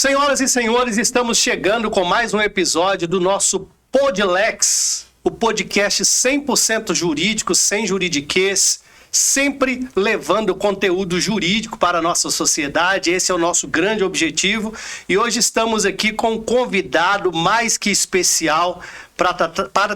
Senhoras e senhores, estamos chegando com mais um episódio do nosso Podlex, o podcast 100% jurídico, sem juridiquês, sempre levando conteúdo jurídico para a nossa sociedade. Esse é o nosso grande objetivo. E hoje estamos aqui com um convidado mais que especial para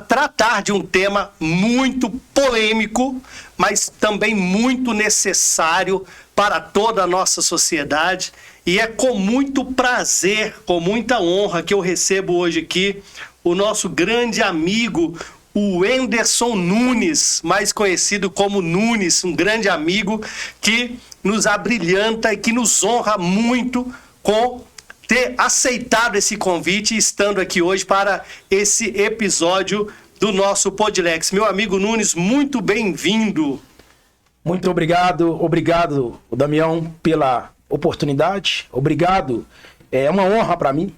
tratar de um tema muito polêmico, mas também muito necessário para toda a nossa sociedade. E é com muito prazer, com muita honra que eu recebo hoje aqui o nosso grande amigo, o Wenderson Nunes, mais conhecido como Nunes, um grande amigo que nos abrilhanta e que nos honra muito com ter aceitado esse convite e estando aqui hoje para esse episódio do nosso Podlex. Meu amigo Nunes, muito bem-vindo. Muito obrigado, Damião, pela oportunidade. Obrigado, é uma honra para mim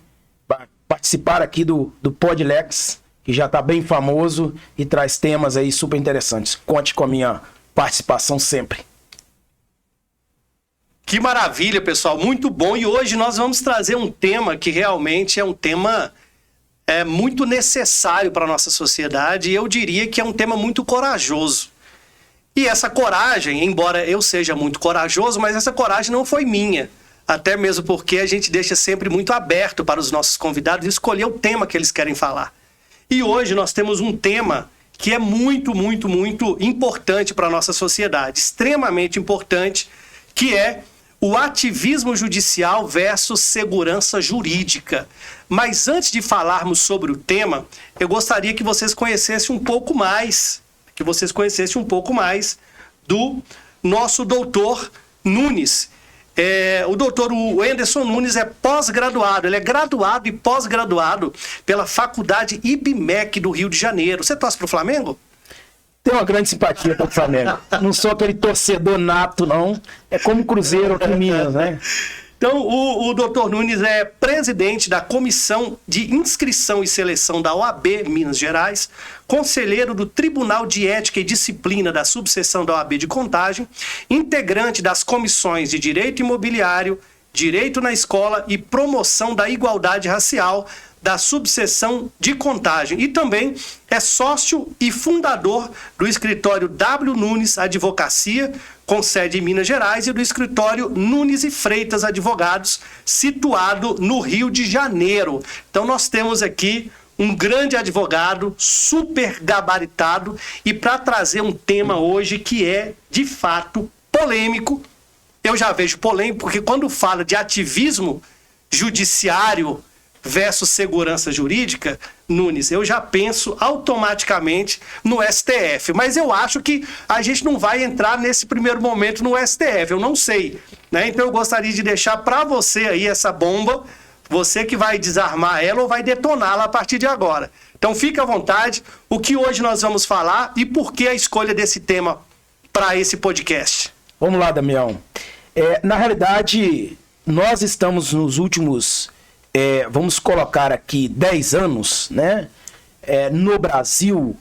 participar aqui do Podlex, que já está bem famoso e traz temas aí super interessantes. Conte com a minha participação sempre. Que maravilha, pessoal, muito bom. E hoje nós vamos trazer um tema que realmente é um tema muito necessário para a nossa sociedade, e eu diria que é um tema muito corajoso. E essa coragem, embora eu seja muito corajoso, mas essa coragem não foi minha. Até mesmo porque a gente deixa sempre muito aberto para os nossos convidados escolher o tema que eles querem falar. E hoje nós temos um tema que é muito importante para a nossa sociedade, extremamente importante, que é o ativismo judicial versus segurança jurídica. Mas antes de falarmos sobre o tema, eu gostaria que vocês conhecessem um pouco mais do nosso doutor Nunes. O doutor Wenderson Nunes é pós-graduado, ele é graduado e pós-graduado pela Faculdade IBMEC do Rio de Janeiro. Você torce pro Flamengo? Tenho uma grande simpatia pelo Flamengo. Não sou aquele torcedor nato, não. É como o Cruzeiro aqui em Minas, né? Então, o doutor Nunes é presidente da Comissão de Inscrição e Seleção da OAB Minas Gerais, conselheiro do Tribunal de Ética e Disciplina da Subseção da OAB de Contagem, integrante das comissões de Direito Imobiliário, Direito na Escola e Promoção da Igualdade Racial da Subseção de Contagem, e também é sócio e fundador do escritório W. Nunes Advocacia, com sede em Minas Gerais, e do escritório Nunes e Freitas Advogados, situado no Rio de Janeiro. Então nós temos aqui um grande advogado, super gabaritado, e para trazer um tema hoje que é, de fato, polêmico. Eu já vejo polêmico, porque quando fala de ativismo judiciário versus segurança jurídica, Nunes, eu já penso automaticamente no STF. Mas eu acho que a gente não vai entrar nesse primeiro momento no STF, eu não sei, né? Então eu gostaria de deixar para você aí essa bomba, você que vai desarmar ela ou vai detoná-la a partir de agora. Então fique à vontade, o que hoje nós vamos falar e por que a escolha desse tema para esse podcast. Vamos lá, Damião. Na realidade, nós estamos nos últimos... vamos colocar aqui 10 anos, né? No Brasil,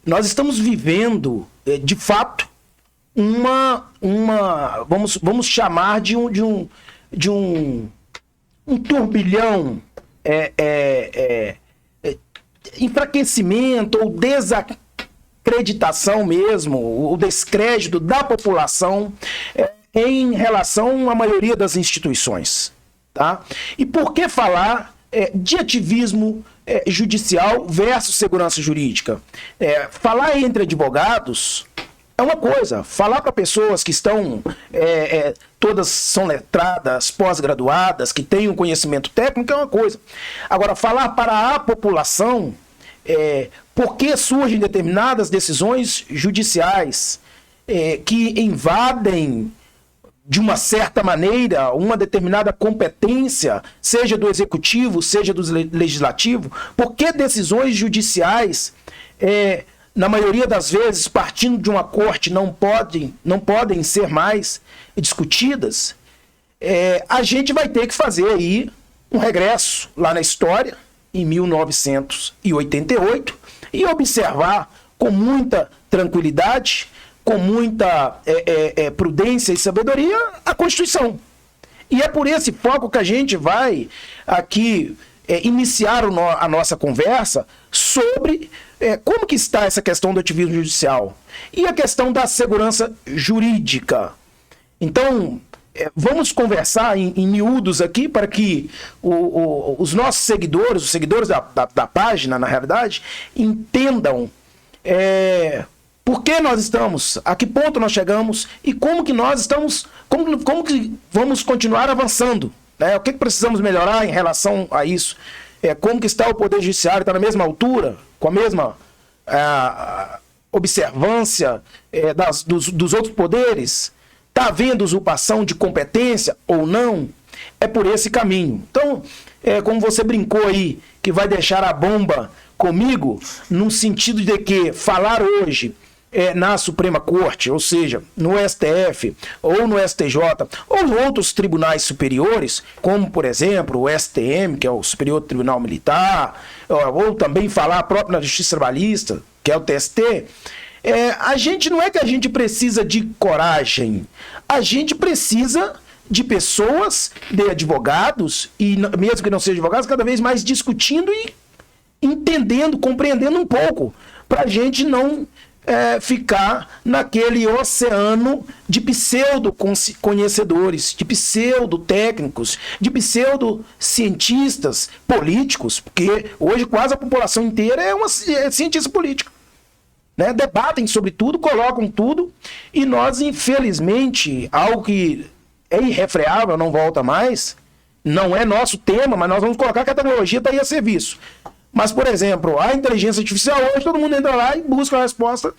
nós estamos vivendo, de fato, vamos chamar de um turbilhão, enfraquecimento ou desacreditação mesmo, o descrédito da população em relação à maioria das instituições. Tá? E por que falar de ativismo judicial versus segurança jurídica? Falar entre advogados é uma coisa, falar para pessoas que estão, todas são letradas, pós-graduadas, que têm um conhecimento técnico é uma coisa. Agora, falar para a população por que surgem determinadas decisões judiciais que invadem de uma certa maneira, uma determinada competência, seja do executivo, seja do legislativo, por que decisões judiciais, na maioria das vezes, partindo de uma corte, não podem ser mais discutidas, a gente vai ter que fazer aí um regresso lá na história, em 1988, e observar com muita tranquilidade, com muita prudência e sabedoria, a Constituição. E é por esse foco que a gente vai aqui iniciar a nossa conversa sobre como que está essa questão do ativismo judicial e a questão da segurança jurídica. Então, vamos conversar em miúdos aqui para que os nossos seguidores, os seguidores da página, na realidade, entendam por que nós estamos, a que ponto nós chegamos e como que nós estamos, como que vamos continuar avançando, né? O que precisamos melhorar em relação a isso? Como que está o Poder Judiciário? Está na mesma altura? Com a mesma observância dos outros poderes? Está havendo usurpação de competência ou não? É por esse caminho. Então, como você brincou aí, que vai deixar a bomba comigo, no sentido de que falar hoje na Suprema Corte, ou seja, no STF, ou no STJ, ou em outros tribunais superiores, como, por exemplo, o STM, que é o Superior Tribunal Militar, ou também falar próprio na Justiça Trabalhista, que é o TST, a gente não é que a gente precisa de coragem, a gente precisa de pessoas, de advogados, e mesmo que não sejam advogados, cada vez mais discutindo e entendendo, compreendendo um pouco, para a gente não ficar naquele oceano de pseudo-conhecedores, de pseudo-técnicos, de pseudo-cientistas políticos, porque hoje quase a população inteira é cientista político. Né? Debatem sobre tudo, colocam tudo, e nós, infelizmente, algo que é irrefreável, não volta mais, não é nosso tema, mas nós vamos colocar que a tecnologia está aí a serviço. Mas, por exemplo, a inteligência artificial, hoje todo mundo entra lá e busca a resposta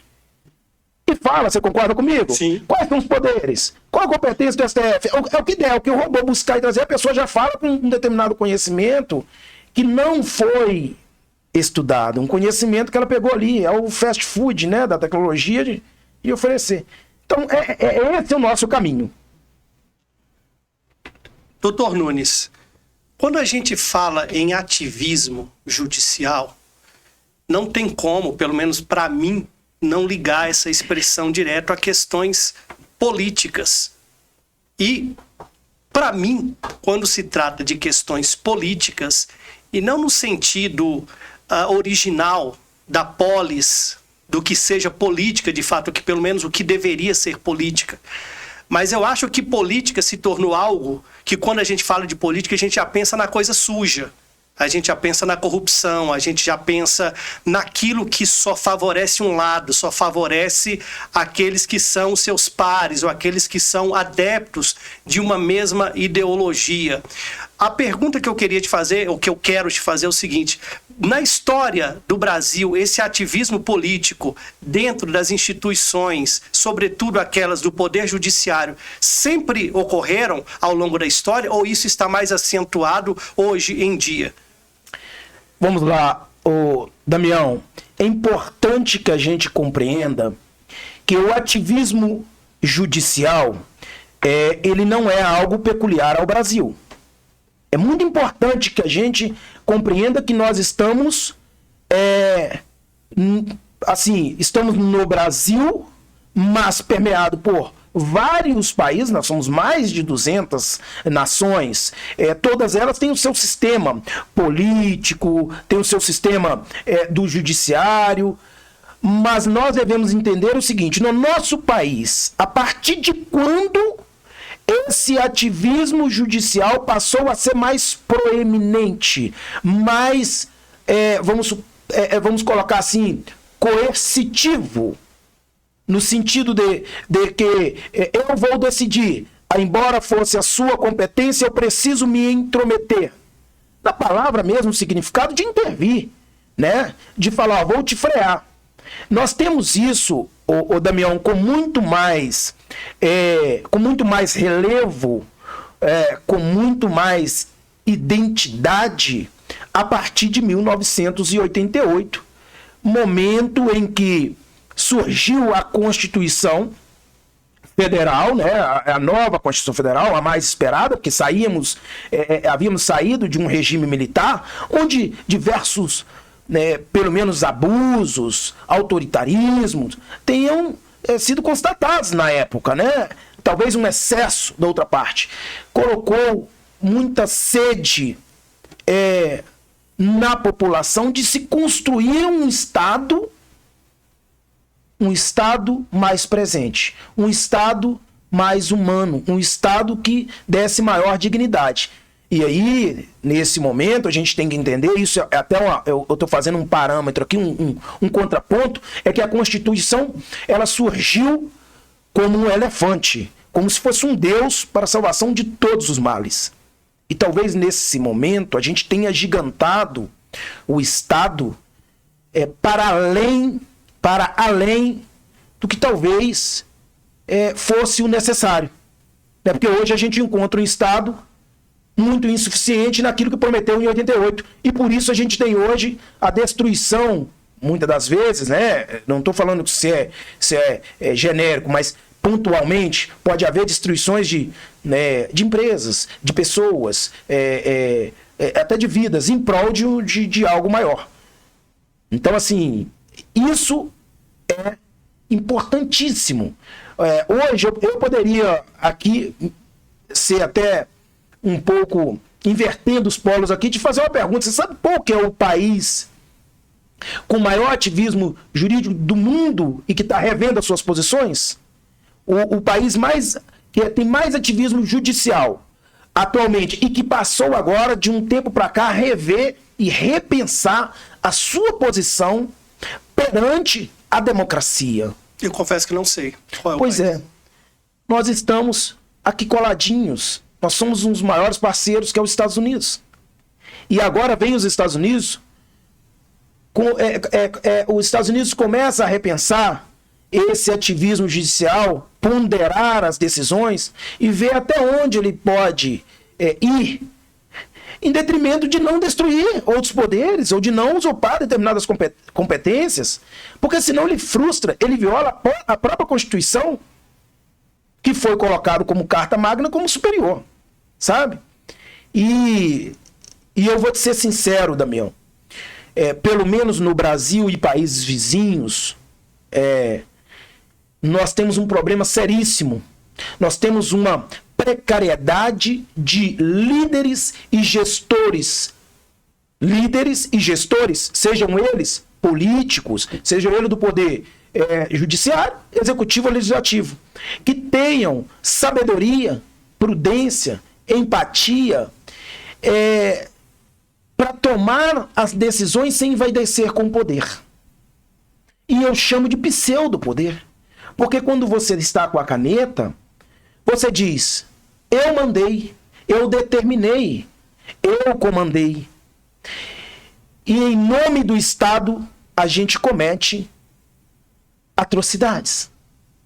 e fala, você concorda comigo? Sim. Quais são os poderes? Qual a competência do STF? É o que der, o que o robô buscar e trazer, a pessoa já fala com um determinado conhecimento que não foi estudado, um conhecimento que ela pegou ali, é o fast food, né, da tecnologia de oferecer. Então, esse é o nosso caminho. Doutor Nunes, quando a gente fala em ativismo judicial, não tem como, pelo menos para mim, não ligar essa expressão direto a questões políticas. E, para mim, quando se trata de questões políticas, e não no sentido original da polis, do que seja política, de fato, que pelo menos o que deveria ser política, mas eu acho que política se tornou algo que, quando a gente fala de política, a gente já pensa na coisa suja. A gente já pensa na corrupção, a gente já pensa naquilo que só favorece um lado, só favorece aqueles que são seus pares ou aqueles que são adeptos de uma mesma ideologia. A pergunta que eu queria te fazer, ou que eu quero te fazer é o seguinte: na história do Brasil, esse ativismo político dentro das instituições, sobretudo aquelas do Poder Judiciário, sempre ocorreram ao longo da história, ou isso está mais acentuado hoje em dia? Vamos lá, Damião. É importante que a gente compreenda que o ativismo judicial, ele não é algo peculiar ao Brasil. É muito importante que a gente compreenda que nós estamos, estamos no Brasil, mas permeado por vários países, nós somos mais de 200 nações, todas elas têm o seu sistema político, têm o seu sistema do judiciário, mas nós devemos entender o seguinte: no nosso país, a partir de quando esse ativismo judicial passou a ser mais proeminente, mais, vamos colocar assim, coercitivo, no sentido de que eu vou decidir, embora fosse a sua competência, eu preciso me intrometer. Na palavra mesmo, o significado de intervir, né? De falar, vou te frear. Nós temos isso, Damião, com muito mais relevo, com muito mais identidade a partir de 1988, momento em que surgiu a Constituição Federal, né, a nova Constituição Federal, a mais esperada, porque havíamos saído de um regime militar, onde diversos, pelo menos abusos, autoritarismos, tenham sido constatados na época, né? talvez um excesso da outra parte, colocou muita sede na população de se construir um Estado mais presente, um Estado mais humano, um Estado que desse maior dignidade. E aí, nesse momento, a gente tem que entender, isso é até eu estou fazendo um parâmetro aqui, um contraponto, é que a Constituição, ela surgiu como um elefante, como se fosse um Deus para a salvação de todos os males. E talvez nesse momento a gente tenha gigantado o Estado para além do que talvez fosse o necessário. Porque hoje a gente encontra um Estado muito insuficiente naquilo que prometeu em 88. E por isso a gente tem hoje a destruição, muitas das vezes, né? Não estou falando que se é genérico, mas pontualmente pode haver destruições de empresas, de pessoas, até de vidas, em prol de algo maior. Então, assim, isso é importantíssimo. Hoje eu poderia aqui ser até um pouco invertendo os polos aqui, de fazer uma pergunta. Você sabe qual que é o país com o maior ativismo jurídico do mundo e que está revendo as suas posições? O país que tem mais ativismo judicial atualmente e que passou agora, de um tempo para cá, a rever e repensar a sua posição perante a democracia. Eu confesso que não sei qual é o Pois país. é. Nós estamos aqui coladinhos. Nós somos um dos maiores parceiros, que é os Estados Unidos. E agora vem os Estados Unidos. Os Estados Unidos começa a repensar esse ativismo judicial, ponderar as decisões e ver até onde ele pode ir, em detrimento de não destruir outros poderes ou de não usurpar determinadas competências, porque senão ele frustra, ele viola a própria Constituição, que foi colocado como carta magna como superior, sabe? E eu vou te ser sincero, Damião, pelo menos no Brasil e países vizinhos, nós temos um problema seríssimo. Nós temos uma precariedade de líderes e gestores. Líderes e gestores, sejam eles políticos, sejam eles do poder judiciário, executivo ou legislativo, que tenham sabedoria, prudência, empatia, para tomar as decisões sem envaidecer com o poder. E eu chamo de pseudo-poder. Porque quando você está com a caneta, você diz: eu mandei, eu determinei, eu comandei. E em nome do Estado, a gente comete atrocidades.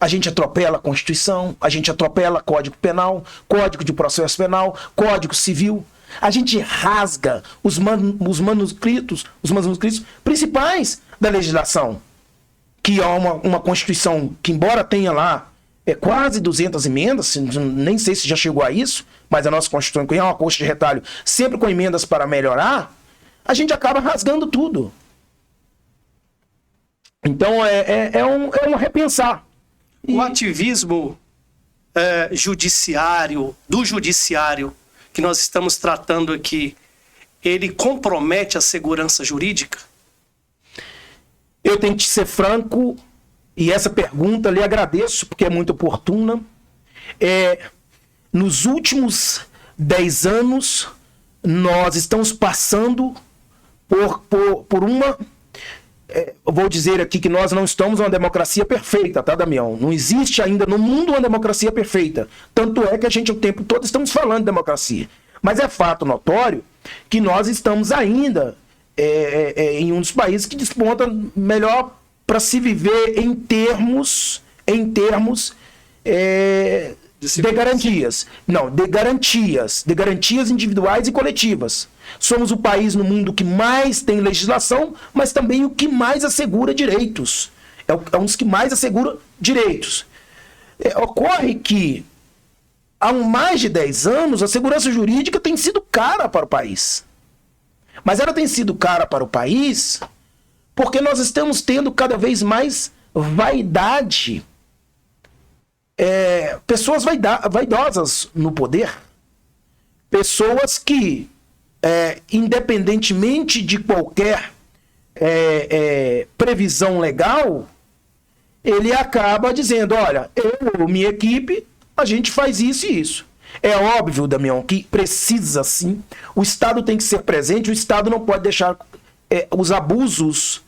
A gente atropela a Constituição, a gente atropela Código Penal, Código de Processo Penal, Código Civil. A gente rasga os manuscritos principais da legislação, que é uma Constituição que, embora tenha lá quase 200 emendas, nem sei se já chegou a isso, mas a nossa Constituição, que é uma coxa de retalho, sempre com emendas para melhorar, a gente acaba rasgando tudo. Então é um repensar. O ativismo do judiciário que nós estamos tratando aqui, ele compromete a segurança jurídica? Eu tenho que ser franco, e essa pergunta lhe agradeço, porque é muito oportuna. Nos últimos 10 anos, nós estamos passando por uma... eu vou dizer aqui que nós não estamos numa democracia perfeita, tá, Damião? Não existe ainda no mundo uma democracia perfeita. Tanto é que a gente o tempo todo estamos falando de democracia. Mas é fato notório que nós estamos ainda em um dos países que desponta melhor para se viver em termos de garantias. Não, de garantias individuais e coletivas. Somos o país no mundo que mais tem legislação, mas também o que mais assegura direitos. É um dos que mais assegura direitos. Ocorre que, há mais de 10 anos, a segurança jurídica tem sido cara para o país. Mas ela tem sido cara para o país porque nós estamos tendo cada vez mais vaidade pessoas vaidosas no poder, pessoas que, independentemente de qualquer previsão legal, ele acaba dizendo, olha, minha equipe, a gente faz isso e isso. É óbvio, Damião, que precisa sim, o Estado tem que ser presente, o Estado não pode deixar os abusos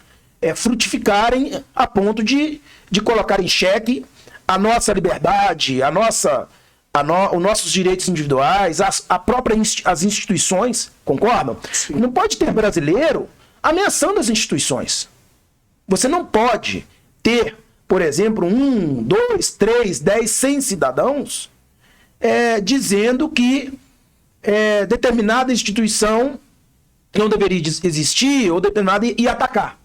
frutificarem a ponto de colocar em xeque a nossa liberdade, os nossos direitos individuais, as instituições, concordam? Sim. Não pode ter brasileiro ameaçando as instituições. Você não pode ter, por exemplo, 1, 2, 3, 10, 100 cidadãos dizendo que determinada instituição não deveria existir ou determinada e atacar.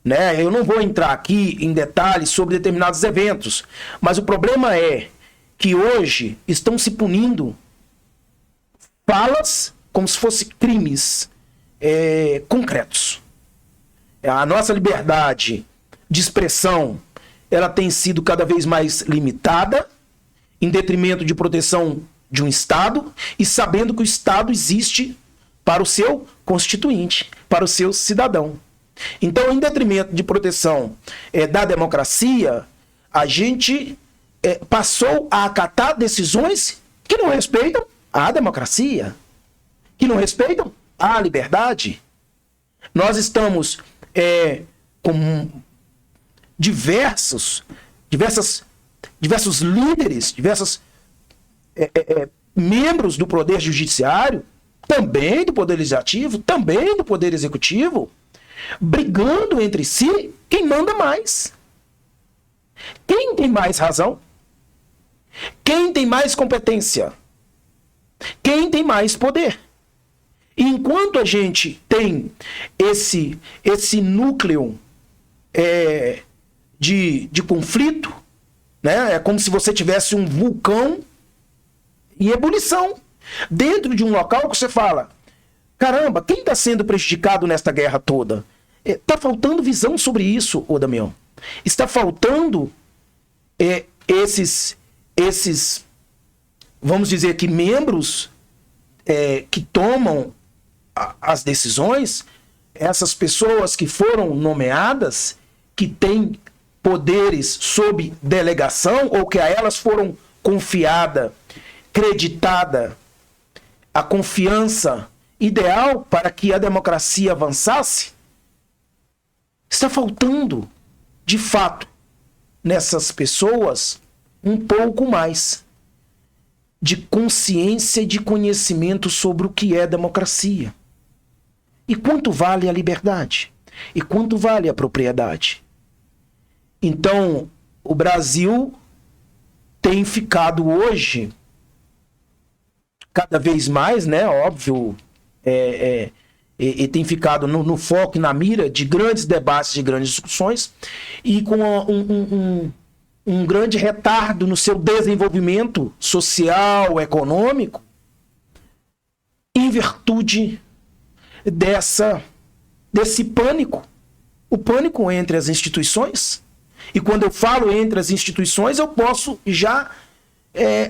Né? Eu não vou entrar aqui em detalhes sobre determinados eventos, mas o problema é que hoje estão se punindo falas como se fossem crimes concretos. A nossa liberdade de expressão ela tem sido cada vez mais limitada em detrimento de proteção de um Estado e sabendo que o Estado existe para o seu constituinte, para o seu cidadão. Então, em detrimento de proteção da democracia, a gente passou a acatar decisões que não respeitam a democracia, que não respeitam a liberdade. Nós estamos com diversos líderes, diversos membros do Poder Judiciário, também do Poder Legislativo, também do Poder Executivo, brigando entre si quem manda mais. Quem tem mais razão? Quem tem mais competência? Quem tem mais poder? E enquanto a gente tem esse núcleo de conflito, né? É como se você tivesse um vulcão em ebulição dentro de um local que você fala, caramba, quem está sendo prejudicado nesta guerra toda? Está faltando visão sobre isso, ô Damião. Está faltando esses, vamos dizer aqui, membros que tomam as decisões, essas pessoas que foram nomeadas, que têm poderes sob delegação ou que a elas foram confiada, creditada a confiança ideal para que a democracia avançasse, está faltando, de fato, nessas pessoas um pouco mais de consciência e de conhecimento sobre o que é democracia. E quanto vale a liberdade? E quanto vale a propriedade? Então, o Brasil tem ficado hoje, cada vez mais, né, óbvio, e tem ficado no foco e na mira de grandes debates, de grandes discussões, e com um grande retardo no seu desenvolvimento social, econômico, em virtude desse pânico, o pânico entre as instituições. E quando eu falo entre as instituições, eu posso já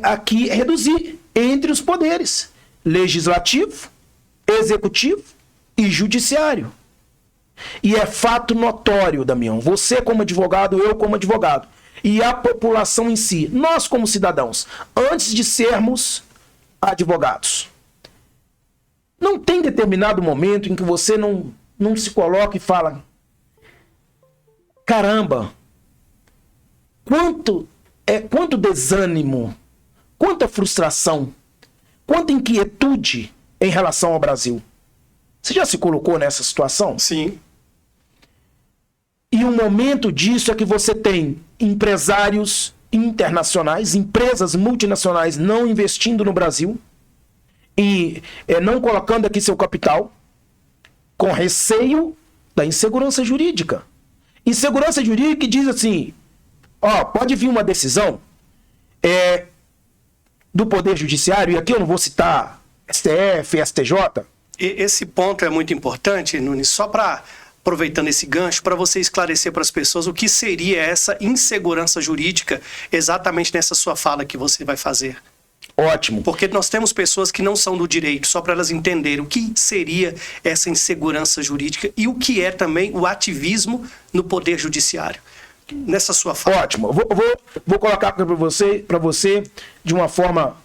aqui reduzir entre os poderes legislativo, executivo e judiciário. E é fato notório, Damião, você como advogado, eu como advogado, e a população em si, nós como cidadãos, antes de sermos advogados, não tem determinado momento em que você não se coloca e fala, caramba, quanto desânimo, quanta frustração, quanta inquietude em relação ao Brasil. Você já se colocou nessa situação? Sim. E um momento disso é que você tem empresários internacionais, empresas multinacionais não investindo no Brasil e não colocando aqui seu capital, com receio da insegurança jurídica. Insegurança jurídica que diz assim, pode vir uma decisão do Poder Judiciário, e aqui eu não vou citar STF, STJ. Esse ponto é muito importante, Nunes, só para aproveitando esse gancho, para você esclarecer para as pessoas o que seria essa insegurança jurídica exatamente nessa sua fala que você vai fazer. Ótimo. Porque nós temos pessoas que não são do direito, só para elas entenderem o que seria essa insegurança jurídica e o que é também o ativismo no Poder Judiciário. Nessa sua fala. Ótimo. Vou colocar para você de uma forma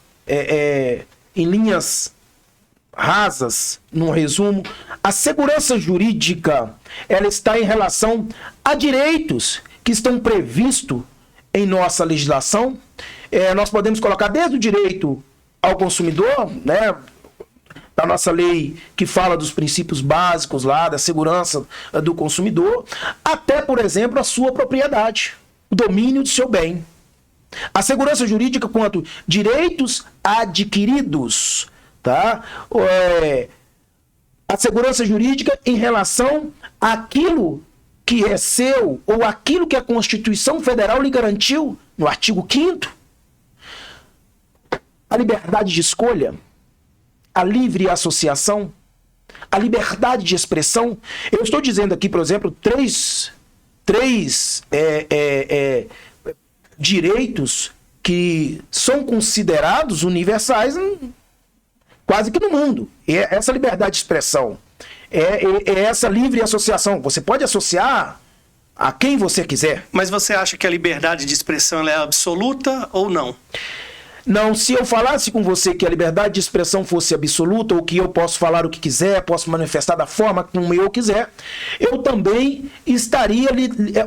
em linhas rasas, num resumo. A segurança jurídica, ela está em relação a direitos que estão previstos em nossa legislação. Nós podemos colocar desde o direito ao consumidor, né, da nossa lei que fala dos princípios básicos lá, da segurança do consumidor, até, por exemplo, a sua propriedade, o domínio do seu bem. A segurança jurídica quanto direitos adquiridos, tá? A segurança jurídica em relação àquilo que é seu ou aquilo que a Constituição Federal lhe garantiu no artigo 5º, a liberdade de escolha, a livre associação, a liberdade de expressão. Eu estou dizendo aqui, por exemplo, três direitos que são considerados universais quase que no mundo. Essa liberdade de expressão, essa livre associação. Você pode associar a quem você quiser. Mas você acha que a liberdade de expressão ela é absoluta ou não? Não, se eu falasse com você que a liberdade de expressão fosse absoluta, ou que eu posso falar o que quiser, posso manifestar da forma como eu quiser, eu também estaria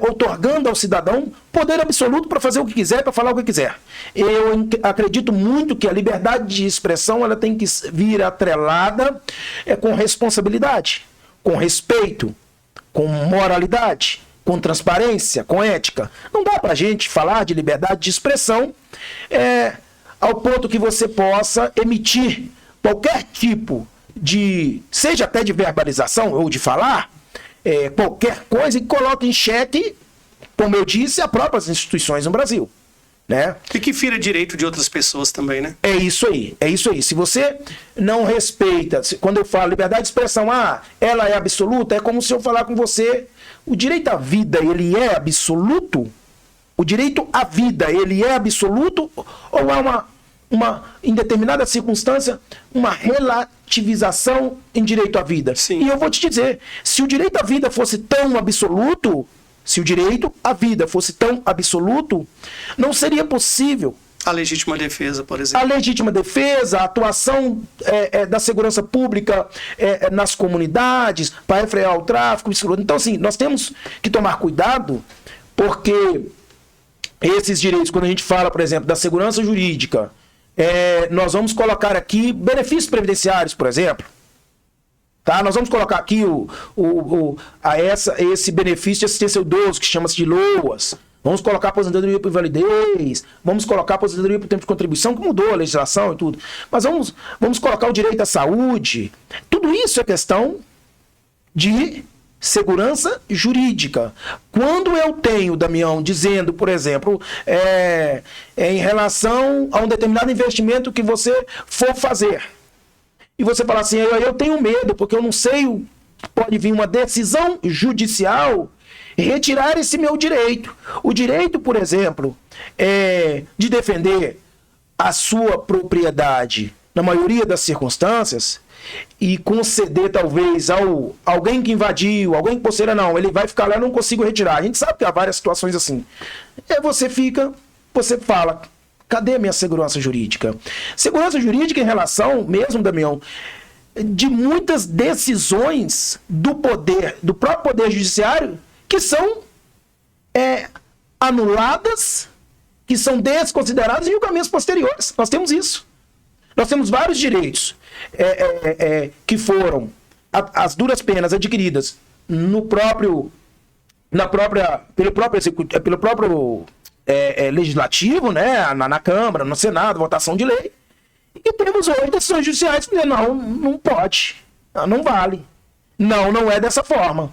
otorgando ao cidadão poder absoluto para fazer o que quiser, para falar o que quiser. Eu acredito muito que a liberdade de expressão ela tem que vir atrelada com responsabilidade, com respeito, com moralidade, com transparência, com ética. Não dá para a gente falar de liberdade de expressão ao ponto que você possa emitir qualquer tipo de, seja até de verbalização ou de falar, qualquer coisa que coloque em xeque, como eu disse, as próprias instituições no Brasil, né? E que fira direito de outras pessoas também, né? É isso aí. Se você não respeita, quando eu falo liberdade de expressão, ela é absoluta, é como se eu falar com você, o direito à vida, ele é absoluto? O direito à vida, ele é absoluto ou há em determinada circunstância, uma relativização em direito à vida? Sim. E eu vou te dizer, se o direito à vida fosse tão absoluto, não seria possível a legítima defesa, por exemplo. A legítima defesa, a atuação da segurança pública nas comunidades, para refrear o tráfico. Então, assim, nós temos que tomar cuidado, porque esses direitos, quando a gente fala, por exemplo, da segurança jurídica, nós vamos colocar aqui benefícios previdenciários, por exemplo. Tá? Nós vamos colocar aqui esse benefício de assistência ao idoso, que chama-se de LOAS. Vamos colocar aposentadoria por invalidez, vamos colocar aposentadoria por tempo de contribuição, que mudou a legislação e tudo. Mas vamos colocar o direito à saúde. Tudo isso é questão de segurança jurídica. Quando eu tenho, Damião, dizendo, por exemplo, em relação a um determinado investimento que você for fazer, e você fala assim, eu tenho medo, porque eu não sei, pode vir uma decisão judicial e retirar esse meu direito. O direito, por exemplo, de defender a sua propriedade, na maioria das circunstâncias, e conceder talvez alguém que invadiu, alguém que posseira, não, ele vai ficar lá, eu não consigo retirar. A gente sabe que há várias situações assim. Você fala, cadê a minha segurança jurídica? Segurança jurídica em relação, mesmo, Damião, de muitas decisões do próprio Poder Judiciário, que são anuladas, que são desconsideradas em julgamentos posteriores. Nós temos isso. Nós temos vários direitos que foram as duras penas adquiridas pelo próprio legislativo, né, na Câmara, no Senado, votação de lei. E temos hoje decisões judiciais que dizem, não pode, não vale. Não é dessa forma.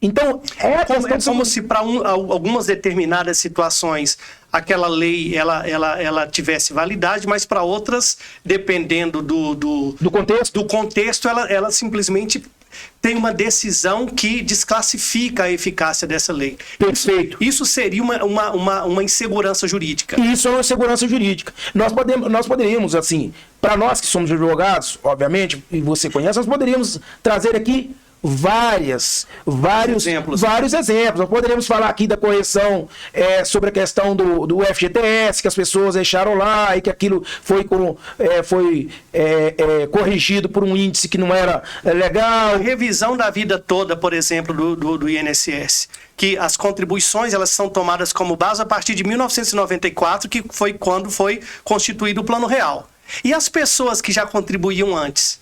Então, é como se para algumas determinadas situações aquela lei ela tivesse validade, mas para outras, dependendo do contexto, ela simplesmente tem uma decisão que desclassifica a eficácia dessa lei. Perfeito. Isso seria uma insegurança jurídica. Isso é uma insegurança jurídica. Nós poderíamos, assim, para nós que somos advogados, obviamente, e você conhece, nós poderíamos trazer aqui vários exemplos. Nós poderíamos falar aqui da correção sobre a questão do FGTS, que as pessoas deixaram lá e que aquilo foi corrigido por um índice que não era legal. A revisão da vida toda, por exemplo, do INSS, que as contribuições elas são tomadas como base a partir de 1994, que foi quando foi constituído o Plano Real. E as pessoas que já contribuíam antes?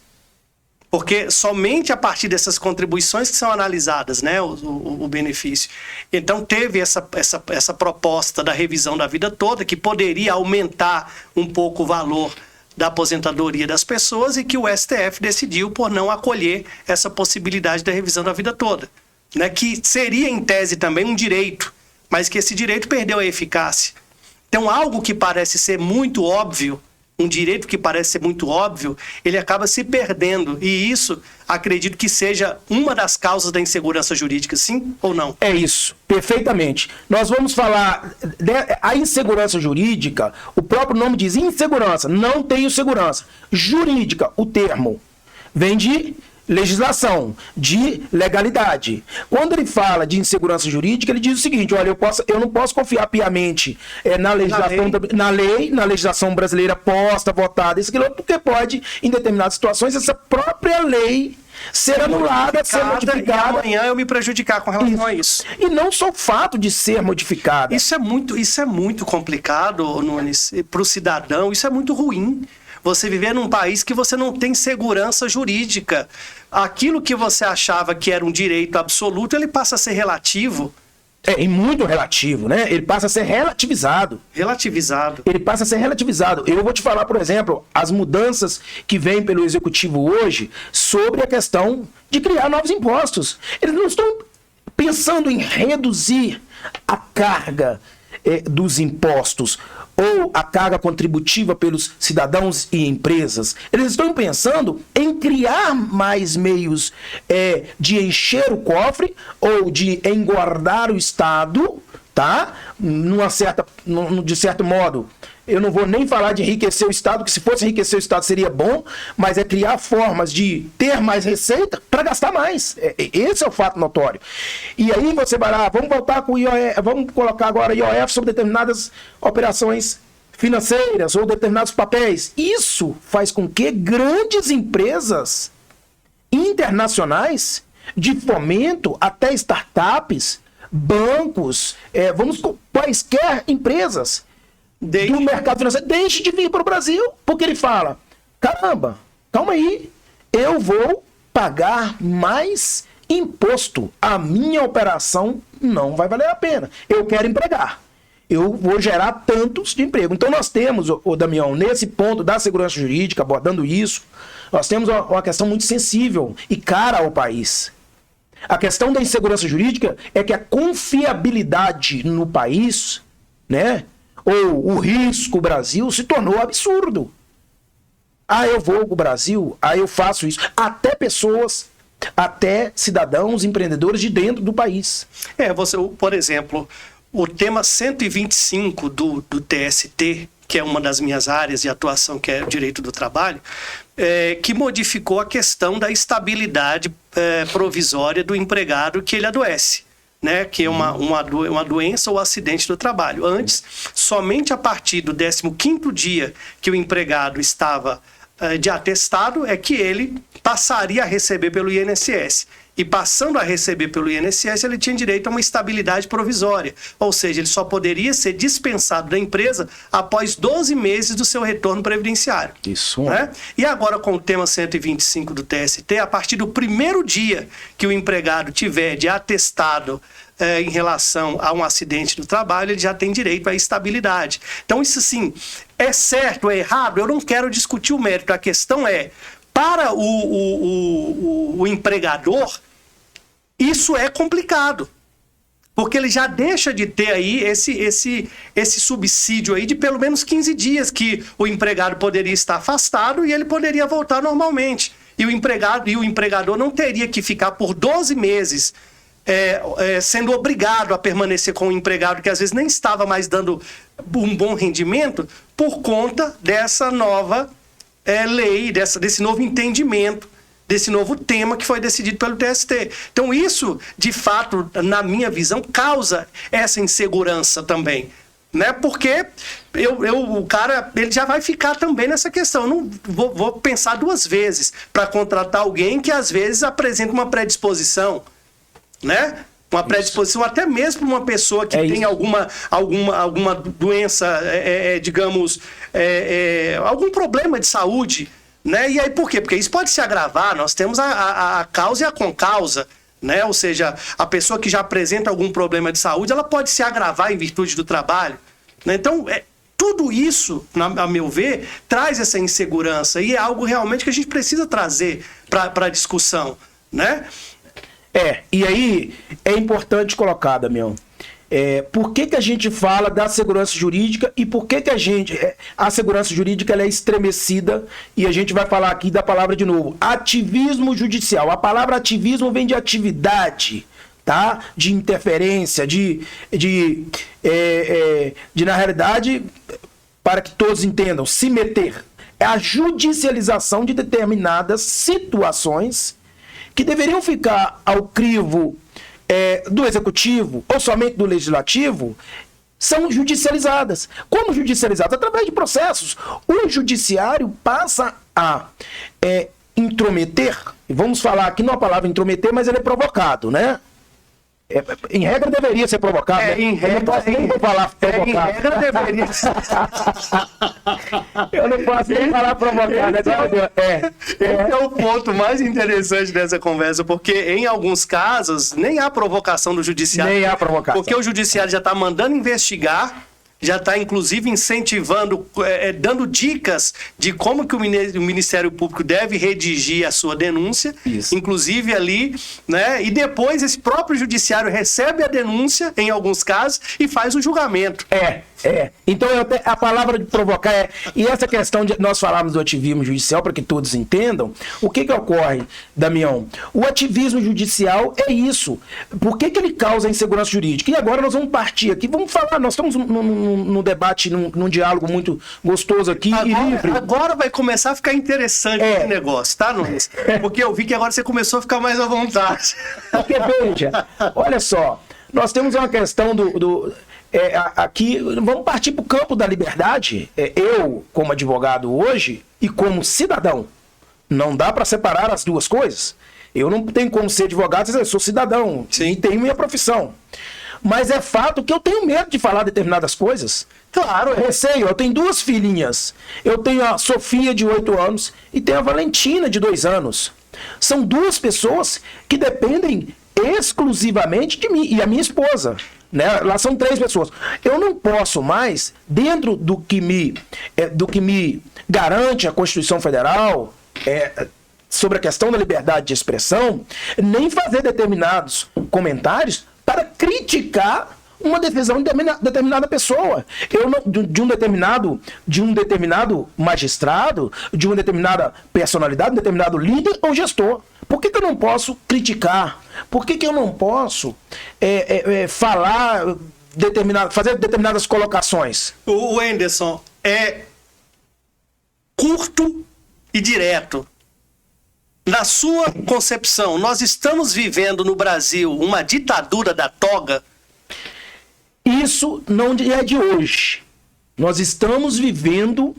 Porque somente a partir dessas contribuições que são analisadas, né, o benefício. Então teve essa proposta da revisão da vida toda, que poderia aumentar um pouco o valor da aposentadoria das pessoas e que o STF decidiu por não acolher essa possibilidade da revisão da vida toda. Né, que seria, em tese, também um direito, mas que esse direito perdeu a eficácia. Então algo que parece ser muito óbvio, um direito que parece ser muito óbvio, ele acaba se perdendo. E isso, acredito que seja uma das causas da insegurança jurídica, sim ou não? É isso, perfeitamente. Nós vamos falar a insegurança jurídica, o próprio nome diz insegurança, não tenho segurança. Jurídica, o termo, vem de legislação, de legalidade. Quando ele fala de insegurança jurídica, ele diz o seguinte: olha, eu não posso confiar piamente na legislação brasileira posta, votada, isso, aquilo, porque pode, em determinadas situações, essa própria lei ser anulada, ser modificada. E amanhã eu me prejudicar com relação a isso. E não só o fato de ser modificada. Isso é muito complicado, Nunes, para o cidadão, isso é muito ruim. Você viver num país que você não tem segurança jurídica. Aquilo que você achava que era um direito absoluto, ele passa a ser relativo. E muito relativo, né? Ele passa a ser relativizado. Ele passa a ser relativizado. Eu vou te falar, por exemplo, as mudanças que vêm pelo Executivo hoje sobre a questão de criar novos impostos. Eles não estão pensando em reduzir a carga dos impostos ou a carga contributiva pelos cidadãos e empresas. Eles estão pensando em criar mais meios de encher o cofre ou de engordar o Estado, tá? De certo modo, eu não vou nem falar de enriquecer o Estado, que se fosse enriquecer o Estado seria bom, mas é criar formas de ter mais receita para gastar mais. Esse é o fato notório. E aí você vai lá, vamos voltar com o IOF, vamos colocar agora IOF sobre determinadas operações financeiras ou determinados papéis. Isso faz com que grandes empresas internacionais de fomento, até startups, bancos, quaisquer empresas do mercado financeiro, deixe de vir para o Brasil, porque ele fala: caramba, calma aí, eu vou pagar mais imposto, a minha operação não vai valer a pena, eu quero empregar, eu vou gerar tantos de emprego. Então nós temos, Damião, nesse ponto da segurança jurídica, abordando isso, nós temos uma questão muito sensível e cara ao país. A questão da insegurança jurídica é que a confiabilidade no país, né, ou o risco Brasil se tornou absurdo. Eu vou para o Brasil, eu faço isso. Até pessoas, até cidadãos, empreendedores de dentro do país. Por exemplo, o tema 125 do TST, que é uma das minhas áreas de atuação, que é o direito do trabalho, que modificou a questão da estabilidade provisória do empregado que ele adoece. Né, que é uma doença ou acidente do trabalho. Antes, somente a partir do 15º dia que o empregado estava de atestado é que ele passaria a receber pelo INSS. E passando a receber pelo INSS, ele tinha direito a uma estabilidade provisória. Ou seja, ele só poderia ser dispensado da empresa após 12 meses do seu retorno previdenciário. Isso. Né? E agora, com o tema 125 do TST, a partir do primeiro dia que o empregado tiver de atestado em relação a um acidente do trabalho, ele já tem direito à estabilidade. Então, isso sim, é certo ou é errado? Eu não quero discutir o mérito. A questão é, para o empregador, isso é complicado. Porque ele já deixa de ter aí esse subsídio aí de pelo menos 15 dias que o empregado poderia estar afastado e ele poderia voltar normalmente. e o empregador não teria que ficar por 12 meses sendo obrigado a permanecer com o empregado que às vezes nem estava mais dando um bom rendimento por conta dessa nova lei, desse novo entendimento, desse novo tema que foi decidido pelo TST. Então isso, de fato, na minha visão, causa essa insegurança também. Né? Porque o cara ele já vai ficar também nessa questão. Eu não vou pensar duas vezes para contratar alguém que às vezes apresenta uma predisposição, né? Uma predisposição até mesmo para uma pessoa que tem alguma doença, digamos, algum problema de saúde, né? E aí por quê? Porque isso pode se agravar. Nós temos a causa e a concausa. Né? Ou seja, a pessoa que já apresenta algum problema de saúde, ela pode se agravar em virtude do trabalho. Né? Então, tudo isso, a meu ver, traz essa insegurança e é algo realmente que a gente precisa trazer para a discussão. Né? E aí é importante colocar, Damião, por que a gente fala da segurança jurídica e por que a segurança jurídica ela é estremecida, e a gente vai falar aqui da palavra de novo, ativismo judicial. A palavra ativismo vem de atividade, tá? De interferência, na realidade, para que todos entendam, se meter. É a judicialização de determinadas situações que deveriam ficar ao crivo do executivo ou somente do legislativo, são judicializadas. Como judicializadas? Através de processos. O judiciário passa a intrometer, vamos falar aqui não a palavra intrometer, mas ele é provocado, né? Em regra deveria ser provocado, né? Em regra, eu não posso nem falar provocado. Em regra deveria ser. Eu não posso nem falar provocado. Esse é o ponto mais interessante dessa conversa, porque em alguns casos nem há provocação do judiciário. Nem há provocação. Porque o judiciário já está mandando investigar, já está inclusive incentivando, dando dicas de como que o Ministério Público deve redigir a sua denúncia. Isso. Inclusive ali, né? E depois esse próprio judiciário recebe a denúncia, em alguns casos, e faz o julgamento. Então a palavra de provocar e essa questão de nós falarmos do ativismo judicial, para que todos entendam, o que ocorre, Damião? O ativismo judicial é isso. Por que ele causa insegurança jurídica? E agora nós vamos partir aqui, vamos falar, nós estamos num debate, num diálogo muito gostoso aqui e livre. Agora vai começar a ficar interessante esse negócio, tá, Nunes? Porque eu vi que agora você começou a ficar mais à vontade. Porque, veja, olha só, nós temos uma questão aqui, vamos partir para o campo da liberdade. Eu, como advogado hoje, e como cidadão, não dá para separar as duas coisas. Eu não tenho como ser advogado, eu sou cidadão. Sim. E tenho minha profissão. Mas é fato que eu tenho medo de falar determinadas coisas. Claro, receio. Eu tenho duas filhinhas. Eu tenho a Sofia, de 8 anos, e tenho a Valentina, de 2 anos. São duas pessoas que dependem exclusivamente de mim e a minha esposa. Né? Lá são 3 pessoas. Eu não posso mais, dentro do que me garante a Constituição Federal, sobre a questão da liberdade de expressão, nem fazer determinados comentários para criticar uma decisão de determinada pessoa. De um determinado magistrado, de uma determinada personalidade, um determinado líder ou gestor. Por que eu não posso criticar? Por que eu não posso fazer determinadas colocações? O Anderson é curto e direto. Na sua concepção, nós estamos vivendo no Brasil uma ditadura da toga? Isso não é de hoje. Nós estamos vivendo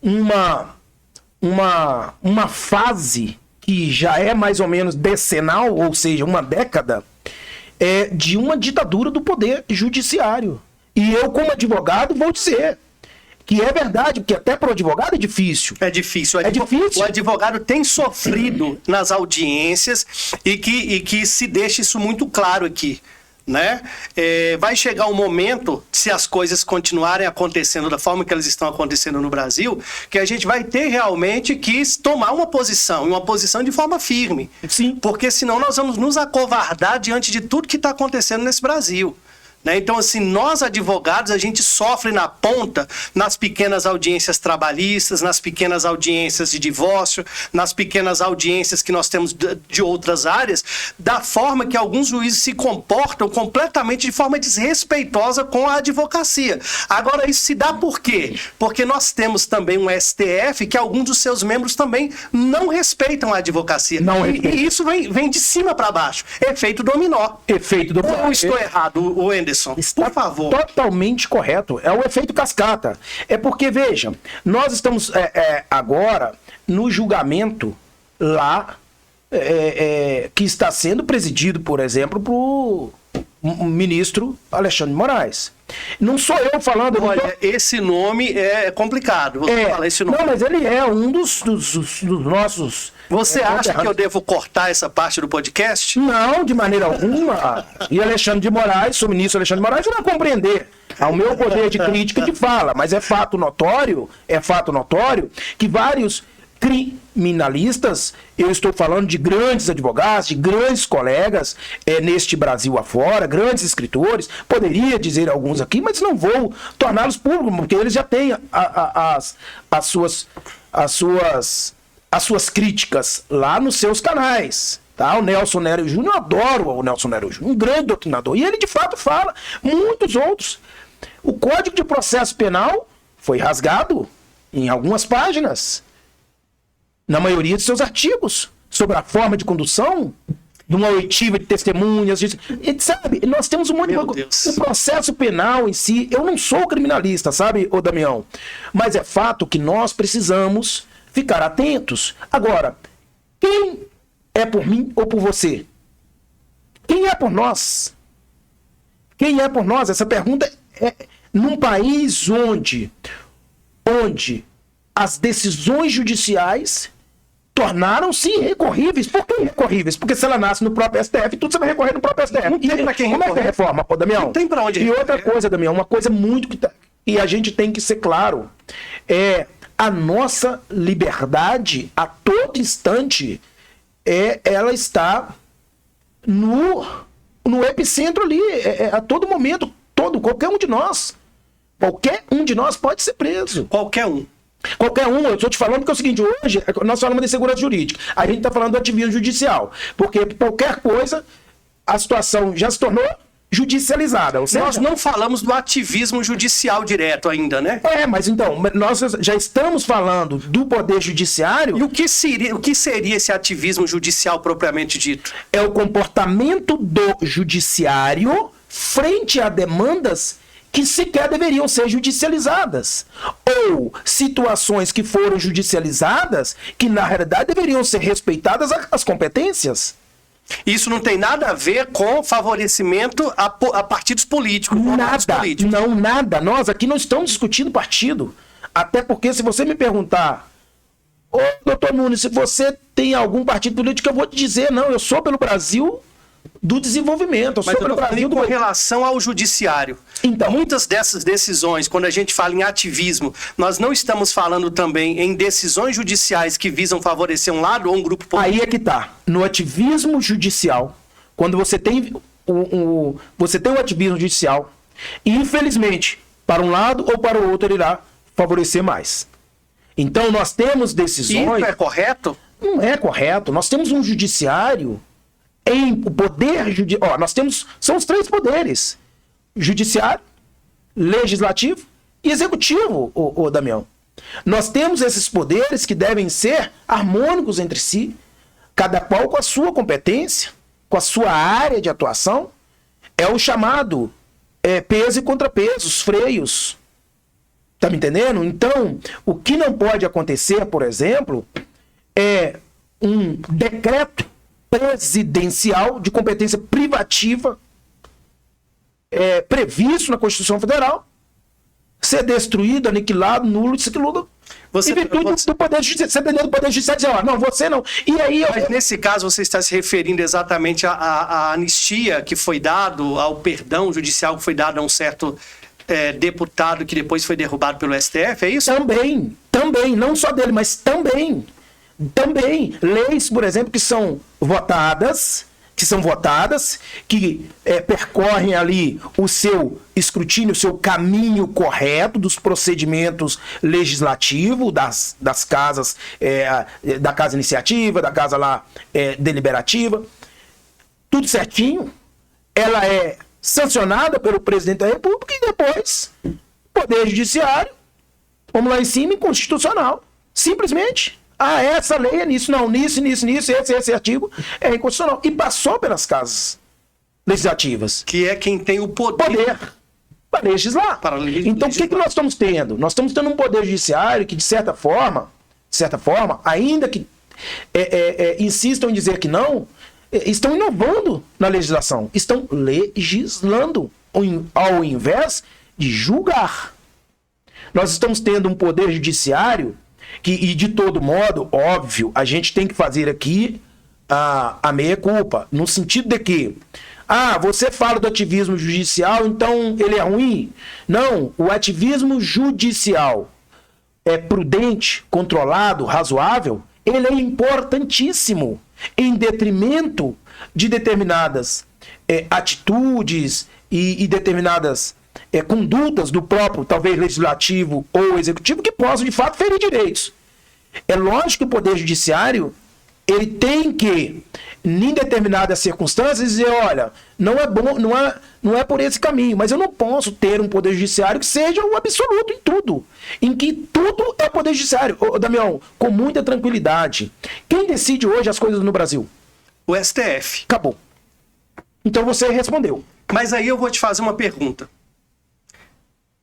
uma fase que já é mais ou menos decenal, ou seja, uma década, de uma ditadura do poder judiciário. E eu, como advogado, vou dizer que é verdade, porque até para o advogado é difícil. É difícil. difícil. O advogado tem sofrido nas audiências e que se deixa isso muito claro aqui. Né? Vai chegar um momento, se as coisas continuarem acontecendo da forma que elas estão acontecendo no Brasil, que a gente vai ter realmente que tomar uma posição, e uma posição de forma firme. Sim. Porque senão nós vamos nos acovardar diante de tudo que está acontecendo nesse Brasil. né? Então, assim, nós advogados, a gente sofre na ponta, nas pequenas audiências trabalhistas, nas pequenas audiências de divórcio, nas pequenas audiências que nós temos de outras áreas, da forma que alguns juízes se comportam completamente de forma desrespeitosa com a advocacia. Agora, isso se dá por quê? Porque nós temos também um STF que alguns dos seus membros também não respeitam a advocacia. E isso vem de cima para baixo. Efeito dominó. Efeito dominó. Ou estou errado, o Anderson? Está por favor. Totalmente correto. É o efeito cascata. É porque, veja, nós estamos agora no julgamento lá que está sendo presidido, por exemplo, por ministro Alexandre de Moraes. Não sou eu falando... Olha, esse nome é complicado. Você fala esse nome. Não, mas ele é um dos nossos... Você acha que eu devo cortar essa parte do podcast? Não, de maneira alguma. E Alexandre de Moraes, o ministro Alexandre de Moraes, vai compreender ao meu poder de crítica e de fala. Mas é fato notório que vários criminalistas, eu estou falando de grandes advogados, de grandes colegas neste Brasil afora, grandes escritores, poderia dizer alguns aqui, mas não vou torná-los públicos, porque eles já têm as suas críticas lá nos seus canais. Tá? O Nelson Nery Júnior, eu adoro o Nelson Nery Júnior, um grande doutrinador, e ele de fato fala, muitos outros. O Código de Processo Penal foi rasgado em algumas páginas, na maioria de seus artigos, sobre a forma de condução de uma oitiva de testemunhas, sabe? Nós temos um monte de coisa. O processo penal em si, eu não sou criminalista, sabe, ô Damião? Mas é fato que nós precisamos ficar atentos. Agora, quem é por mim ou por você? Quem é por nós? Quem é por nós? Essa pergunta é num país onde as decisões judiciais tornaram-se irrecorríveis. Por que irrecorríveis? Porque se ela nasce no próprio STF, tudo você vai recorrer no próprio STF. Não tem pra quem Como recorrer. É que reforma, pô, Damião? Não tem pra onde recorrer. E recorrer. outra coisa, Damião, uma coisa muito que e a gente tem que ser claro, a nossa liberdade a todo instante ela está no epicentro ali, a todo momento, qualquer um de nós pode ser preso. Qualquer um, eu estou te falando que é o seguinte, hoje nós falamos de segurança jurídica, a gente está falando do ativismo judicial, porque qualquer coisa, a situação já se tornou judicializada. Ou seja, nós não falamos do ativismo judicial direto ainda, né? Mas então, nós já estamos falando do poder judiciário. E o que seria esse ativismo judicial propriamente dito? É o comportamento do judiciário frente a demandas que sequer deveriam ser judicializadas. Ou situações que foram judicializadas que, na realidade, deveriam ser respeitadas as competências. Isso não tem nada a ver com favorecimento a partidos políticos. Nada. Nós aqui não estamos discutindo partido. Até porque, se você me perguntar, ô, doutor Nunes, se você tem algum partido político, eu vou te dizer, não, eu sou pelo Brasil do desenvolvimento. Mas eu tô falando com relação ao judiciário. Então, muitas dessas decisões, quando a gente fala em ativismo, nós não estamos falando também em decisões judiciais que visam favorecer um lado ou um grupo político. Aí é que tá. No ativismo judicial, quando você tem o ativismo judicial, infelizmente, para um lado ou para o outro, ele irá favorecer mais. Então, nós temos decisões... Isso é correto? Não é correto. Nós temos um judiciário o poder judiciário. São os três poderes: judiciário, legislativo e executivo, ô Damião. Nós temos esses poderes que devem ser harmônicos entre si, cada qual com a sua competência, com a sua área de atuação. É o chamado peso e contrapeso, os freios. Tá me entendendo? Então, o que não pode acontecer, por exemplo, é um decreto presidencial de competência privativa previsto na Constituição Federal ser destruído, aniquilado, nulo, desquilado. Em virtude do Poder Judiciário, você dependendo do Poder Judiciário, dizer, não, você não. E aí, mas nesse caso você está se referindo exatamente à anistia que foi dado, ao perdão judicial que foi dado a um certo deputado que depois foi derrubado pelo STF, é isso? Também, não só dele, mas também leis, por exemplo, que são votadas que são votadas, que percorrem ali o seu escrutínio, o seu caminho correto dos procedimentos legislativos das casas, da casa iniciativa, da casa lá deliberativa, tudo certinho. Ela é sancionada pelo presidente da República e depois o Poder Judiciário, vamos lá em cima, inconstitucional. Simplesmente. Essa lei é nisso, não, nisso, esse artigo é inconstitucional. E passou pelas casas legislativas. Que é quem tem o poder para legislar. Então, o que nós estamos tendo? Nós estamos tendo um poder judiciário que, de certa forma, ainda que insistam em dizer que não, estão inovando na legislação. Estão legislando ao invés de julgar. Nós estamos tendo um poder judiciário e de todo modo, óbvio, a gente tem que fazer aqui a meia-culpa, no sentido de que, você fala do ativismo judicial, então ele é ruim? Não, o ativismo judicial é prudente, controlado, razoável, ele é importantíssimo, em detrimento de determinadas atitudes e determinadas condutas do próprio, talvez, legislativo ou executivo, que possam, de fato, ferir direitos. É lógico que o Poder Judiciário ele tem que, em determinadas circunstâncias, dizer, olha, não é bom, não é por esse caminho, mas eu não posso ter um Poder Judiciário que seja o absoluto em tudo, em que tudo é Poder Judiciário. Damião, com muita tranquilidade, quem decide hoje as coisas no Brasil? O STF. Acabou. Então você respondeu. Mas aí eu vou te fazer uma pergunta.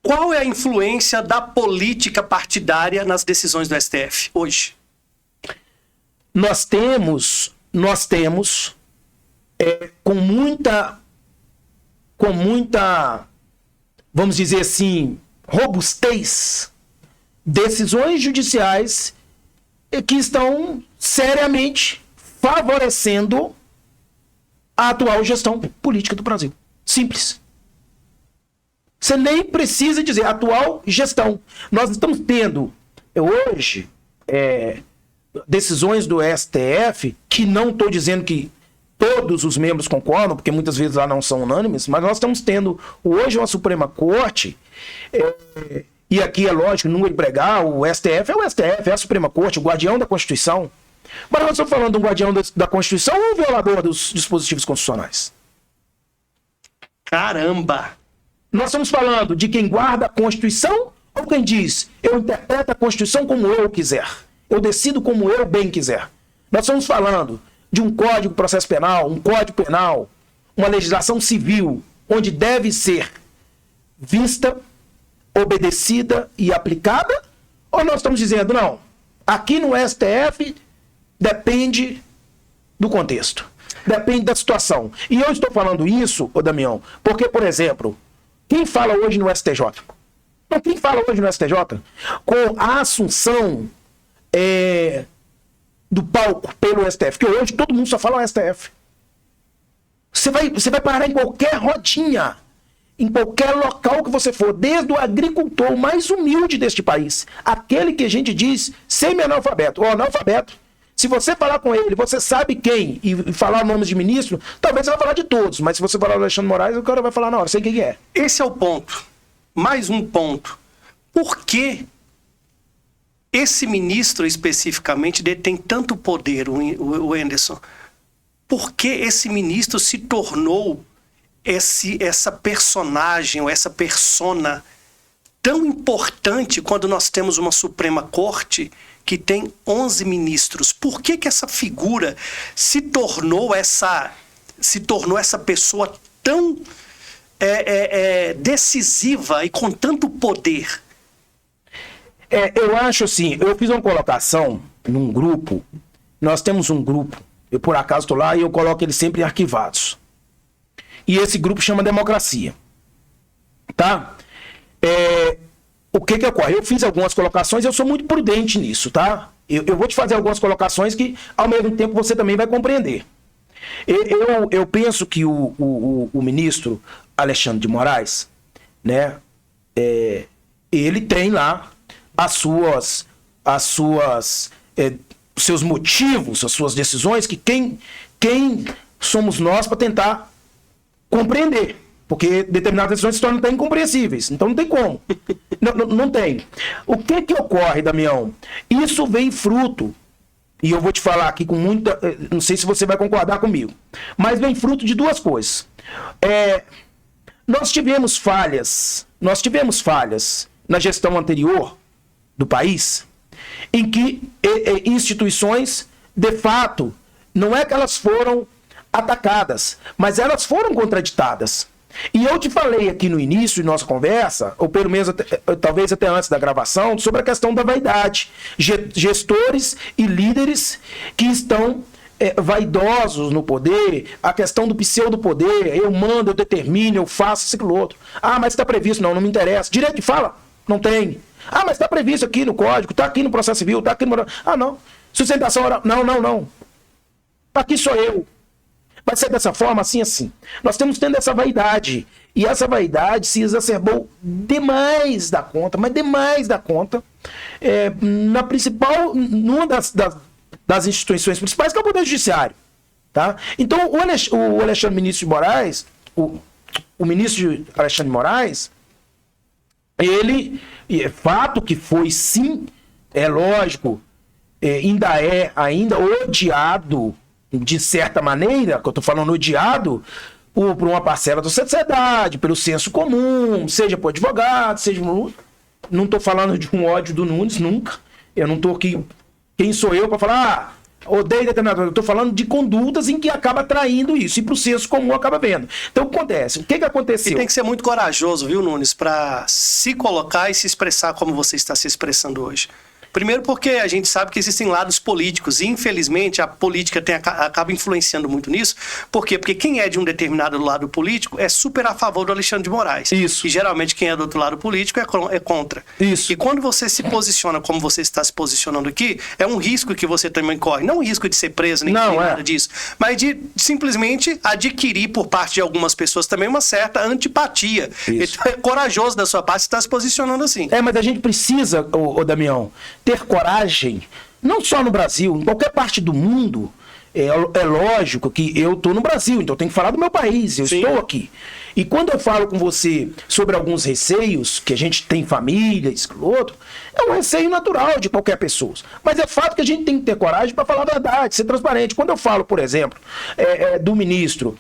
Qual é a influência da política partidária nas decisões do STF hoje? Nós temos com muita, vamos dizer assim, robustez, decisões judiciais que estão seriamente favorecendo a atual gestão política do Brasil. Simples. Você nem precisa dizer atual gestão. Nós estamos tendo hoje decisões do STF, que não estou dizendo que todos os membros concordam, porque muitas vezes lá não são unânimes, mas nós estamos tendo hoje uma Suprema Corte, e aqui é lógico, não empregar, o STF é o STF, é a Suprema Corte, o guardião da Constituição. Mas nós estamos falando de um guardião da Constituição ou um violador dos dispositivos constitucionais? Caramba! Nós estamos falando de quem guarda a Constituição ou quem diz, eu interpreto a Constituição como eu quiser, eu decido como eu bem quiser. Nós estamos falando de um Código de Processo Penal, um Código Penal, uma legislação civil, onde deve ser vista, obedecida e aplicada? Ou nós estamos dizendo, não, aqui no STF depende do contexto, depende da situação. E eu estou falando isso, Damião, porque, por exemplo, quem fala hoje no STJ? Não, quem fala hoje no STJ? Com a assunção do palco pelo STF, que hoje todo mundo só fala o STF. Você vai parar em qualquer rodinha, em qualquer local que você for, desde o agricultor mais humilde deste país, aquele que a gente diz semi-analfabeto ou analfabeto. Se você falar com ele, você sabe quem, e falar nomes de ministro, talvez você vai falar de todos, mas se você falar do Alexandre Moraes, o cara vai falar na hora, sei quem é. Esse é o ponto. Mais um ponto. Por que esse ministro especificamente detém tanto poder, o Anderson? Por que esse ministro se tornou essa personagem, ou essa persona tão importante quando nós temos uma Suprema Corte que tem 11 ministros? Por que essa figura se tornou essa pessoa tão decisiva e com tanto poder? Eu acho assim, eu fiz uma colocação num grupo, nós temos um grupo, eu por acaso estou lá e eu coloco eles sempre arquivados. E esse grupo chama Democracia. Tá? O que ocorre? Eu fiz algumas colocações, eu sou muito prudente nisso, tá? Eu vou te fazer algumas colocações que, ao mesmo tempo, você também vai compreender. Eu penso que o ministro Alexandre de Moraes, né, ele tem lá os seus motivos, as suas decisões, que quem somos nós para tentar compreender. Porque determinadas decisões se tornam até incompreensíveis. Então não tem como. Não tem. O que ocorre, Damião? Isso vem fruto, e eu vou te falar aqui com muita... Não sei se você vai concordar comigo, mas vem fruto de duas coisas. Nós tivemos falhas na gestão anterior do país, em que instituições, de fato, não é que elas foram atacadas, mas elas foram contraditadas. E eu te falei aqui no início de nossa conversa, ou pelo menos talvez até antes da gravação, sobre a questão da vaidade. Gestores e líderes que estão vaidosos no poder, a questão do pseudo-poder, eu mando, eu determino, eu faço isso e aquilo outro. Ah, mas está previsto, não me interessa. Direito de fala? Não tem. Ah, mas está previsto aqui no Código, está aqui no Processo Civil, está aqui no... Ah, não. Sustentação oral? Não. Aqui sou eu. Vai ser dessa forma, assim. Nós estamos tendo essa vaidade. E essa vaidade se exacerbou demais da conta, mas demais da conta, numa das instituições principais, que é o Poder Judiciário. Tá? Então, o Alexandre Ministro de Moraes, o ministro Alexandre de Moraes, ele, é fato que foi sim, é lógico, ainda odiado, de certa maneira, que eu estou falando odiado, por uma parcela da sociedade, pelo senso comum, seja por advogado, seja... Não estou falando de um ódio do Nunes, nunca. Eu não estou aqui... Quem sou eu para falar, odeio determinado... Eu estou falando de condutas em que acaba traindo isso, e para o senso comum acaba vendo. Então, o que acontece? O que aconteceu? E tem que ser muito corajoso, viu, Nunes, para se colocar e se expressar como você está se expressando hoje. Primeiro porque a gente sabe que existem lados políticos e, infelizmente, a política acaba influenciando muito nisso. Por quê? Porque quem é de um determinado lado político é super a favor do Alexandre de Moraes. Isso. E, geralmente, quem é do outro lado político é contra. Isso. E quando você se posiciona como você está se posicionando aqui, é um risco que você também corre. Não um risco de ser preso, nem nada disso. Mas de simplesmente adquirir por parte de algumas pessoas também uma certa antipatia. Isso. Então, é corajoso da sua parte estar se posicionando assim. Mas a gente precisa, Damião, ter coragem, não só no Brasil, em qualquer parte do mundo. É lógico que eu estou no Brasil, então eu tenho que falar do meu país, eu estou aqui. E quando eu falo com você sobre alguns receios, que a gente tem família, isso e outro, é um receio natural de qualquer pessoa. Mas é fato que a gente tem que ter coragem para falar a verdade, ser transparente. Quando eu falo, por exemplo, do ministro,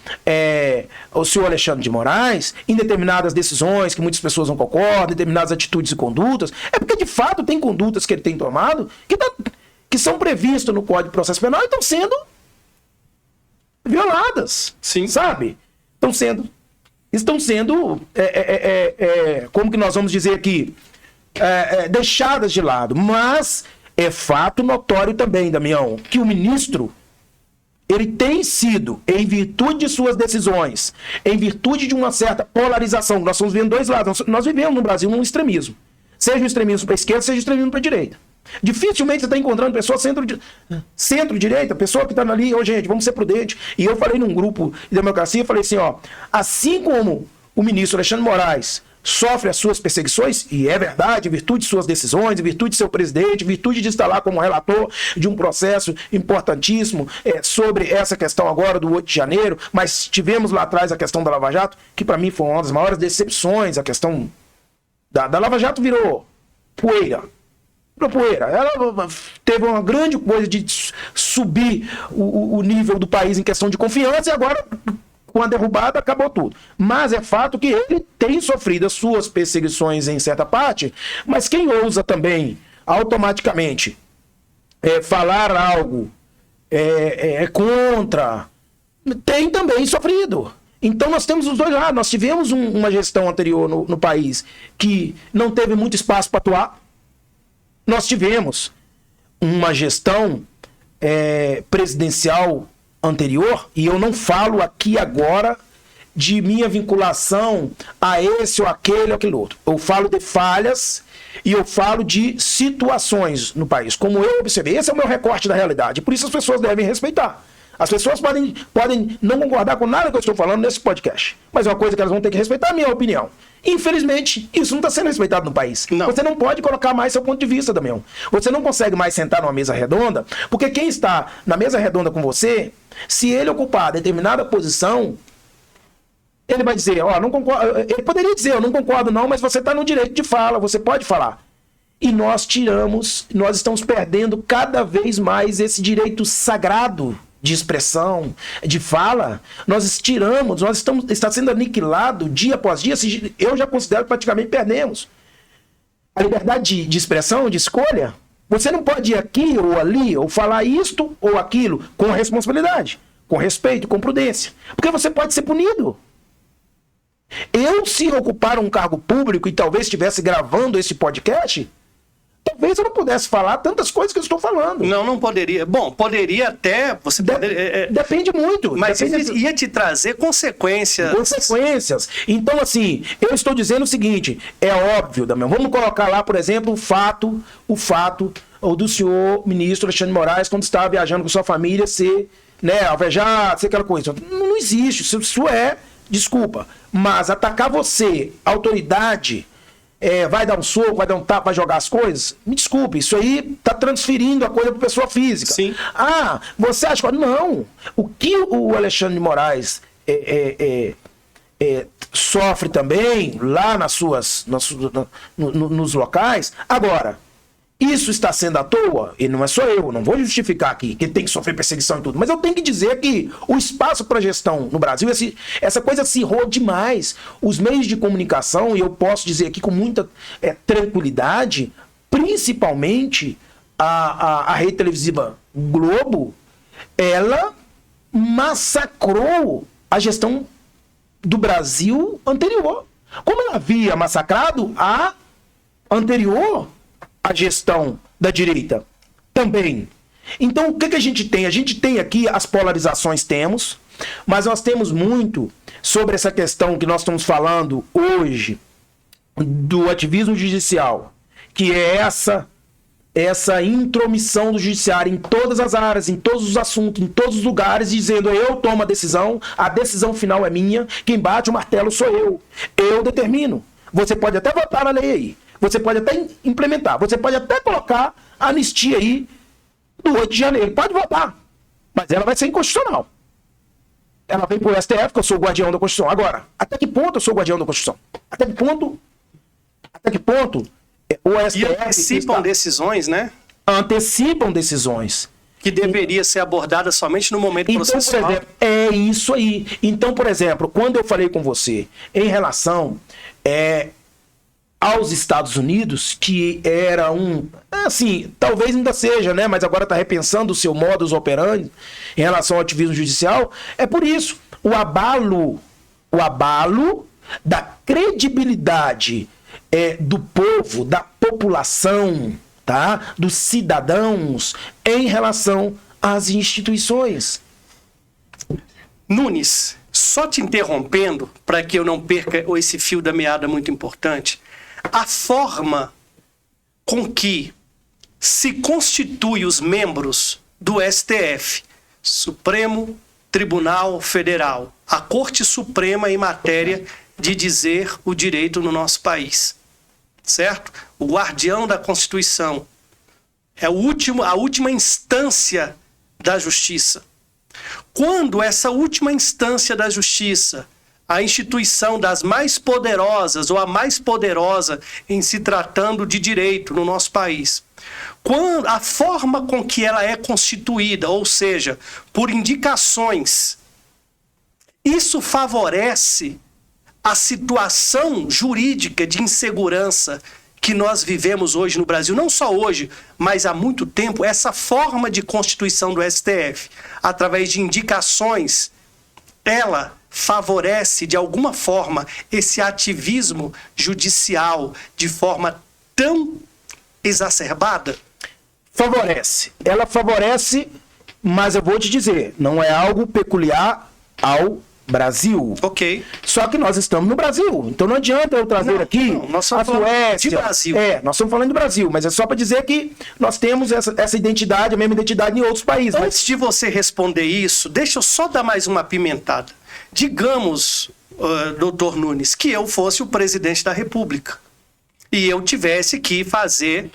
o senhor Alexandre de Moraes, em determinadas decisões que muitas pessoas não concordam, determinadas atitudes e condutas, é porque de fato tem condutas que ele tem tomado que são previstas no Código de Processo Penal e estão sendo violadas. Sim. Sabe? Estão sendo, como que nós vamos dizer aqui, deixadas de lado. Mas é fato notório também, Damião, que o ministro, ele tem sido, em virtude de suas decisões, em virtude de uma certa polarização, nós estamos vendo dois lados, nós vivemos no Brasil num extremismo. Seja o extremismo para a esquerda, seja o extremismo para a direita. Dificilmente você está encontrando pessoa centro-direita, pessoa que está ali, gente, vamos ser prudentes. E eu falei num grupo de democracia, falei assim, assim como o ministro Alexandre de Moraes sofre as suas perseguições, e é verdade, em virtude de suas decisões, em virtude de seu presidente, em virtude de estar lá como relator de um processo importantíssimo sobre essa questão agora do 8 de janeiro, mas tivemos lá atrás a questão da Lava Jato, que para mim foi uma das maiores decepções, a questão da Lava Jato virou poeira. Ela teve uma grande coisa de subir o nível do país em questão de confiança e agora, com a derrubada, acabou tudo. Mas é fato que ele tem sofrido as suas perseguições em certa parte, mas quem ousa também, automaticamente, falar algo contra, tem também sofrido. Então nós temos os dois lados. Nós tivemos uma gestão anterior no país que não teve muito espaço para atuar. Nós tivemos uma gestão presidencial anterior, e eu não falo aqui agora de minha vinculação a esse ou aquele ou aquele outro. Eu falo de falhas e eu falo de situações no país, como eu observei. Esse é o meu recorte da realidade, por isso as pessoas devem respeitar. As pessoas podem não concordar com nada que eu estou falando nesse podcast, mas é uma coisa que elas vão ter que respeitar a minha opinião. Infelizmente, isso não está sendo respeitado no país. Não. Você não pode colocar mais seu ponto de vista, Damião. Você não consegue mais sentar numa mesa redonda, porque quem está na mesa redonda com você, se ele ocupar determinada posição, ele vai dizer, ó, não concordo. Ele poderia dizer, eu não concordo não, mas você está no direito de fala, você pode falar. E nós estamos perdendo cada vez mais esse direito sagrado de expressão, de fala. Está sendo aniquilado dia após dia. Eu já considero que praticamente perdemos a liberdade de expressão, de escolha. Você não pode ir aqui ou ali, ou falar isto ou aquilo, com responsabilidade, com respeito, com prudência. Porque você pode ser punido. Se ocupar um cargo público e talvez estivesse gravando esse podcast, talvez eu não pudesse falar tantas coisas que eu estou falando. Não poderia. Bom, poderia até... Depende muito. Mas ia te trazer consequências. Consequências. Então, assim, eu estou dizendo o seguinte, é óbvio, Damião, vamos colocar lá, por exemplo, o fato do senhor ministro Alexandre de Moraes, quando estava viajando com sua família, ser, né, alvejado, ser aquela coisa. Não existe, isso é, desculpa, mas atacar você, autoridade... vai dar um soco, vai dar um tapa, vai jogar as coisas? Me desculpe, isso aí tá transferindo a coisa para pessoa física. Sim. Você acha que... Não. O que o Alexandre de Moraes sofre também lá nos locais... Agora, isso está sendo à toa? E não é só eu, não vou justificar aqui que ele tem que sofrer perseguição e tudo, mas eu tenho que dizer que o espaço para gestão no Brasil, essa coisa acirrou demais. Os meios de comunicação, e eu posso dizer aqui com muita tranquilidade, principalmente a rede televisiva Globo, ela massacrou a gestão do Brasil anterior. Como ela havia massacrado a anterior, a gestão da direita também. Então, o que a gente tem? A gente tem aqui as polarizações, mas nós temos muito sobre essa questão que nós estamos falando hoje do ativismo judicial, que é essa intromissão do judiciário em todas as áreas, em todos os assuntos, em todos os lugares, dizendo eu tomo a decisão final é minha, quem bate o martelo sou eu determino. Você pode até votar na lei aí, você pode até implementar, você pode até colocar a anistia aí do 8 de janeiro, pode votar, mas ela vai ser inconstitucional. Ela vem por STF, que eu sou o guardião da Constituição. Agora, até que ponto eu sou o guardião da Constituição? Até que ponto o STF... E antecipam decisões, né? Antecipam decisões. Que deveria ser abordada somente no momento processual. Por exemplo, é isso aí. Então, por exemplo, quando eu falei com você em relação aos Estados Unidos, que era assim, talvez ainda seja, né? Mas agora está repensando o seu modus operandi em relação ao ativismo judicial, é por isso. O abalo da credibilidade do povo, da população, tá? Dos cidadãos em relação às instituições. Nunes, só te interrompendo, para que eu não perca esse fio da meada muito importante, a forma com que se constitui os membros do STF, Supremo Tribunal Federal, a Corte Suprema em matéria de dizer o direito no nosso país, certo? O guardião da Constituição é a última instância da justiça. Quando essa última instância da justiça, a instituição das mais poderosas ou a mais poderosa em se tratando de direito no nosso país, quando a forma com que ela é constituída, ou seja, por indicações, isso favorece a situação jurídica de insegurança que nós vivemos hoje no Brasil, não só hoje, mas há muito tempo. Essa forma de constituição do STF, através de indicações, ela favorece de alguma forma esse ativismo judicial de forma tão exacerbada? Favorece. Ela favorece, mas eu vou te dizer, não é algo peculiar ao Brasil. Ok. Só que nós estamos no Brasil. Então não adianta eu trazer aqui nós a estamos falando Suécia. de Brasil. Nós estamos falando do Brasil, mas é só para dizer que nós temos essa identidade, a mesma identidade em outros países. Antes de você responder isso, deixa eu só dar mais uma apimentada. Digamos, doutor Nunes, que eu fosse o presidente da República e eu tivesse que fazer...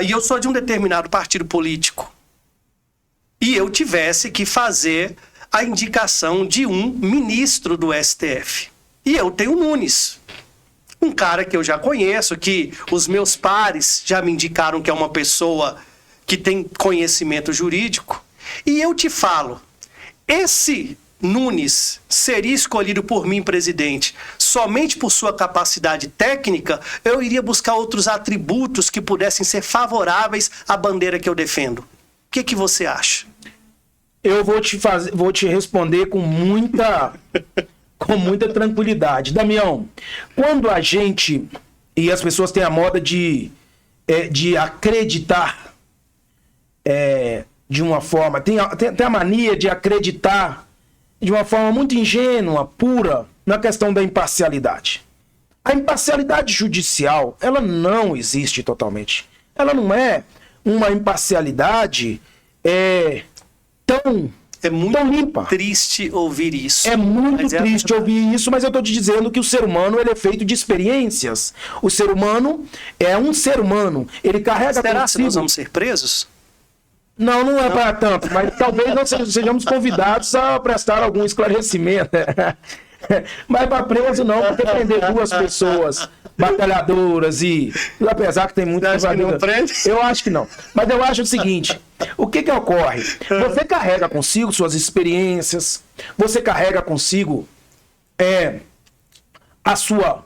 e eu sou de um determinado partido político. E eu tivesse que fazer a indicação de um ministro do STF. E eu tenho o Nunes. Um cara que eu já conheço, que os meus pares já me indicaram que é uma pessoa que tem conhecimento jurídico. E eu te falo, esse Nunes seria escolhido por mim, presidente, somente por sua capacidade técnica, eu iria buscar outros atributos que pudessem ser favoráveis à bandeira que eu defendo. O que você acha? Eu vou te responder com muita tranquilidade. Damião, quando a gente, e as pessoas têm a moda de acreditar de uma forma, tem a mania de acreditar de uma forma muito ingênua, pura, na questão da imparcialidade. A imparcialidade judicial, ela não existe totalmente. Ela não é uma imparcialidade tão limpa. Triste ouvir isso. É muito triste ouvir isso, mas eu estou te dizendo que o ser humano ele é feito de experiências. O ser humano é um ser humano. Ele carrega... Será que nós vamos ser presos? Não é para tanto, mas talvez nós sejamos convidados a prestar algum esclarecimento. Mas para preso não, porque prender duas pessoas batalhadoras e... Apesar que tem muito... Eu acho que não. Mas eu acho o seguinte, o que ocorre? Você carrega consigo suas experiências, você carrega consigo a sua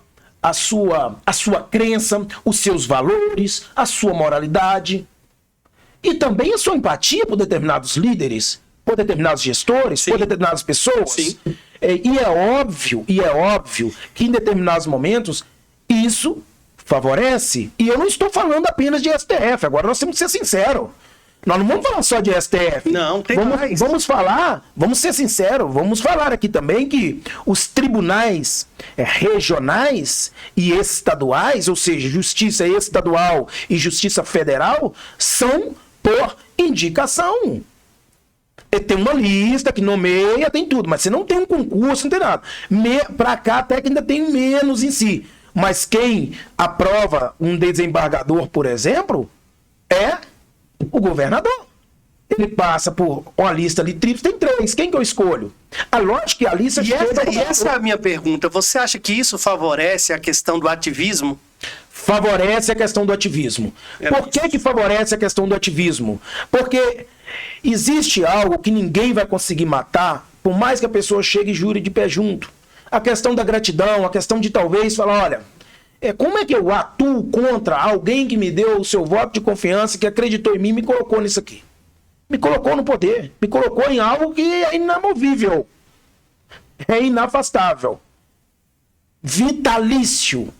crença, os seus valores, a sua moralidade... E também a sua empatia por determinados líderes, por determinados gestores, por determinadas pessoas. Sim. E é óbvio que em determinados momentos isso favorece. E eu não estou falando apenas de STF, agora nós temos que ser sinceros. Nós não vamos falar só de STF. Não, tem mais. Vamos ser sinceros, vamos falar aqui também que os tribunais regionais e estaduais, ou seja, justiça estadual e justiça federal, são por indicação. Tem uma lista que nomeia, tem tudo, mas você não tem um concurso, não tem nada. Pra cá até que ainda tem menos em si. Mas quem aprova um desembargador, por exemplo, é o governador. Ele passa por uma lista ali, tem 3. Quem que eu escolho? A lógica é a lista... E essa é a minha pergunta. Você acha que isso favorece a questão do ativismo? Favorece a questão do ativismo. Por que favorece a questão do ativismo? Porque existe algo que ninguém vai conseguir matar, por mais que a pessoa chegue e jure de pé junto. A questão da gratidão, a questão de talvez falar, olha... como é que eu atuo contra alguém que me deu o seu voto de confiança, que acreditou em mim e me colocou nisso aqui? Me colocou no poder. Me colocou em algo que é inamovível. É inafastável. Vitalício.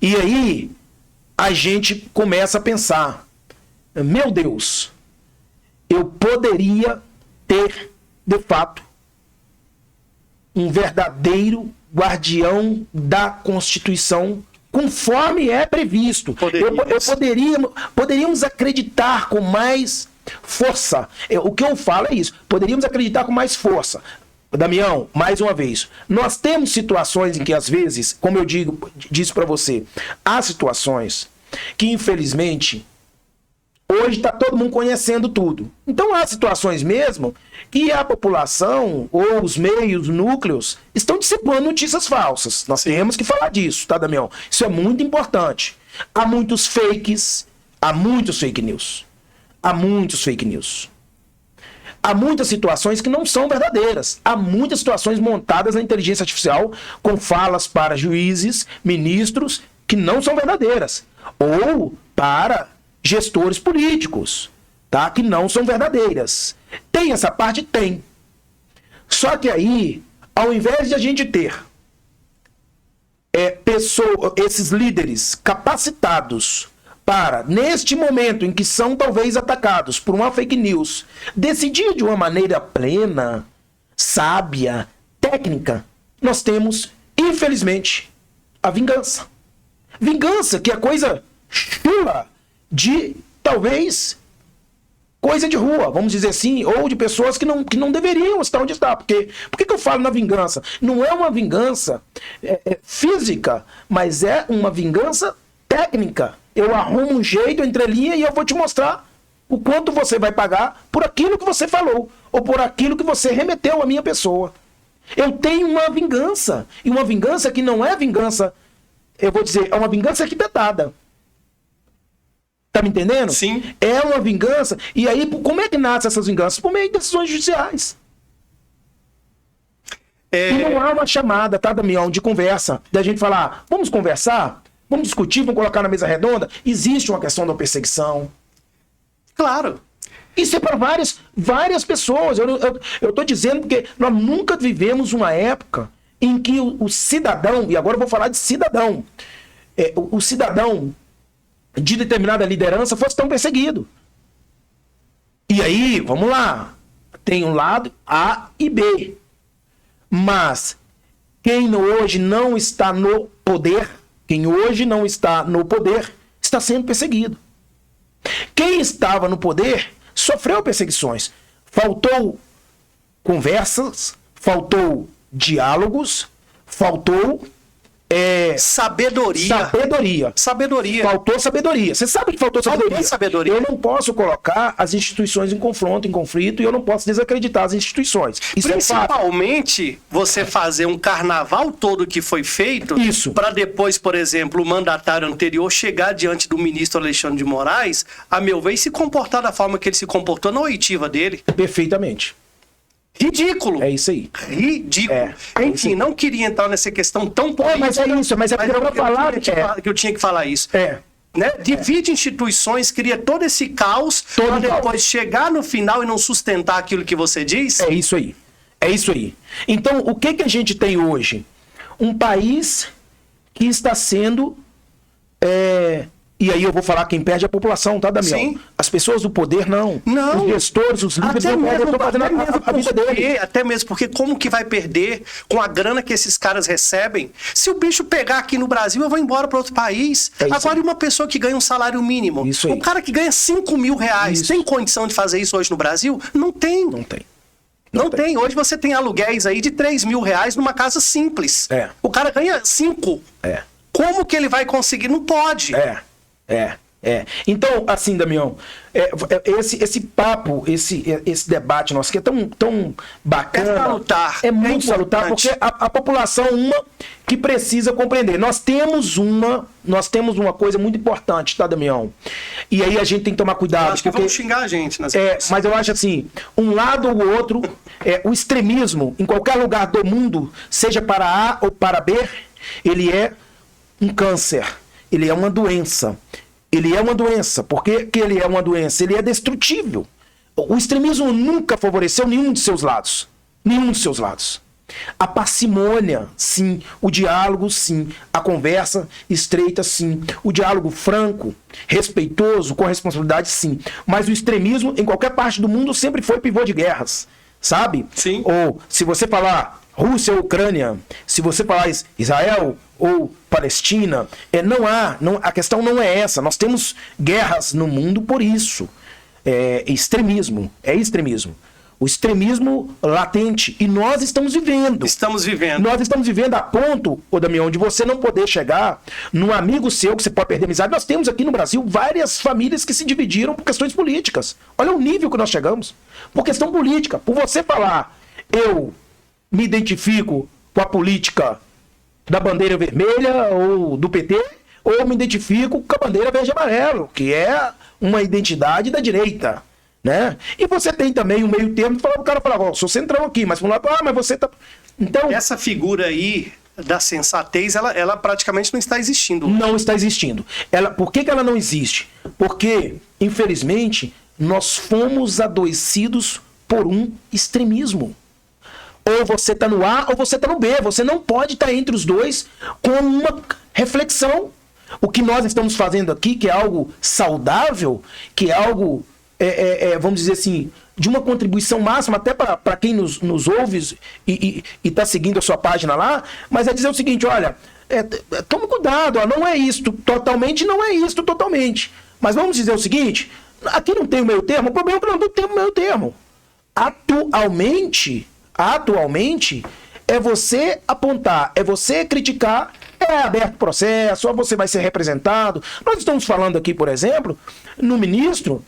E aí, a gente começa a pensar, meu Deus, eu poderia ter, de fato, um verdadeiro guardião da Constituição, conforme é previsto. Poderíamos acreditar com mais força. O que eu falo é isso. Poderíamos acreditar com mais força. Damião, mais uma vez, nós temos situações em que, às vezes, como eu disse para você, há situações que, infelizmente, hoje está todo mundo conhecendo tudo. Então, há situações mesmo que a população ou os meios, núcleos, estão dissipando notícias falsas. Nós temos que falar disso, tá, Damião? Isso é muito importante. Há muitos fakes, há muitos fake news. Há muitos fake news. Há muitas situações que não são verdadeiras. Há muitas situações montadas na inteligência artificial com falas para juízes, ministros, que não são verdadeiras. Ou para gestores políticos, tá? Que não são verdadeiras. Tem essa parte? Tem. Só que aí, ao invés de a gente ter esses líderes capacitados para, neste momento em que são talvez atacados por uma fake news, decidir de uma maneira plena, sábia, técnica, nós temos, infelizmente, a vingança. Vingança, que é coisa chula de, talvez, coisa de rua, vamos dizer assim, ou de pessoas que não deveriam estar onde está. Por que eu falo na vingança? Não é uma vingança física, mas é uma vingança técnica. Eu arrumo um jeito entre linha e eu vou te mostrar o quanto você vai pagar por aquilo que você falou, ou por aquilo que você remeteu à minha pessoa. Eu tenho uma vingança, e uma vingança que não é vingança, eu vou dizer, é uma vingança arquitetada. Tá me entendendo? Sim. É uma vingança. E aí, como é que nascem essas vinganças? Por meio de decisões judiciais. E não há uma chamada, tá, Damião, de conversa, da gente falar, vamos conversar, vamos discutir, vamos colocar na mesa redonda. Existe uma questão da perseguição. Claro. Isso é para várias pessoas. Eu tô dizendo porque nós nunca vivemos uma época em que o cidadão, e agora eu vou falar de cidadão, o cidadão de determinada liderança fosse tão perseguido. E aí, vamos lá, tem um lado A e B. Mas quem hoje não está no poder, está sendo perseguido. Quem estava no poder sofreu perseguições. Faltou conversas, faltou diálogos, faltou sabedoria. Faltou sabedoria. Você sabe que faltou sabedoria? Eu não posso colocar as instituições em confronto, em conflito, e eu não posso desacreditar as instituições. Isso Principalmente você fazer um carnaval todo que foi feito para depois, por exemplo, o mandatário anterior chegar diante do ministro Alexandre de Moraes, a meu ver, e se comportar da forma que ele se comportou na oitiva dele. Perfeitamente. Ridículo. É isso aí. Ridículo. Enfim, não queria entrar nessa questão tão política. Mas é porque eu vou falar que eu tinha que falar isso. Né? Divide instituições, cria todo esse caos para depois chegar no final e não sustentar aquilo que você diz. É isso aí. Então, o que a gente tem hoje? Um país que está sendo... E aí eu vou falar quem perde a população, tá, Damião? Sim. As pessoas do poder, não. Os gestores, os líderes não estão fazendo a vida deles. Até mesmo porque como que vai perder com a grana que esses caras recebem? Se o bicho pegar aqui no Brasil, eu vou embora para outro país. Agora, uma pessoa que ganha um salário mínimo, o cara que ganha 5 mil reais, tem condição de fazer isso hoje no Brasil? Não tem. Não tem. Hoje você tem aluguéis aí de 3 mil reais numa casa simples. O cara ganha 5. Como que ele vai conseguir? Não pode. Então, assim, Damião, esse papo, esse debate nosso que é tão bacana. É salutar. É muito salutar, porque a população, que precisa compreender. Nós temos uma coisa muito importante, tá, Damião? E aí a gente tem que tomar cuidado. Acho que vão xingar a gente nas mas eu acho assim, um lado ou o outro, o extremismo, em qualquer lugar do mundo, seja para A ou para B, ele é um câncer. Ele é uma doença. Por que ele é uma doença? Ele é destrutível. O extremismo nunca favoreceu nenhum de seus lados. A parcimônia, sim. O diálogo, sim. A conversa estreita, sim. O diálogo franco, respeitoso, com responsabilidade, sim. Mas o extremismo, em qualquer parte do mundo, sempre foi pivô de guerras. Sabe? Sim. Ou, se você falar Rússia ou Ucrânia, se você falar Israel ou Palestina, a questão não é essa. Nós temos guerras no mundo por isso. Extremismo. O extremismo latente. E nós estamos vivendo. Nós estamos vivendo a ponto, Damião, de você não poder chegar num amigo seu que você pode perder amizade. Nós temos aqui no Brasil várias famílias que se dividiram por questões políticas. Olha o nível que nós chegamos. Por questão política. Por você falar, eu me identifico com a política da bandeira vermelha ou do PT, ou me identifico com a bandeira verde e amarelo, que é uma identidade da direita, né? E você tem também um meio termo, o cara fala, sou centrão aqui, mas vamos lá, mas você tá... Então, essa figura aí da sensatez, ela praticamente não está existindo. Não está existindo. Por que ela não existe? Porque, infelizmente, nós fomos adoecidos por um extremismo. Ou você está no A ou você está no B. Você não pode estar entre os dois com uma reflexão. O que nós estamos fazendo aqui, que é algo saudável, que é algo vamos dizer assim, de uma contribuição máxima, até para quem nos ouve e está seguindo a sua página lá, mas é dizer o seguinte, olha, tome cuidado, ó, não é isto totalmente, não é isto totalmente. Mas vamos dizer o seguinte, aqui não tem o meio termo, o problema é que não tem o meio termo. Atualmente, é você apontar, é você criticar, é aberto processo, ou você vai ser representado. Nós estamos falando aqui, por exemplo, no ministro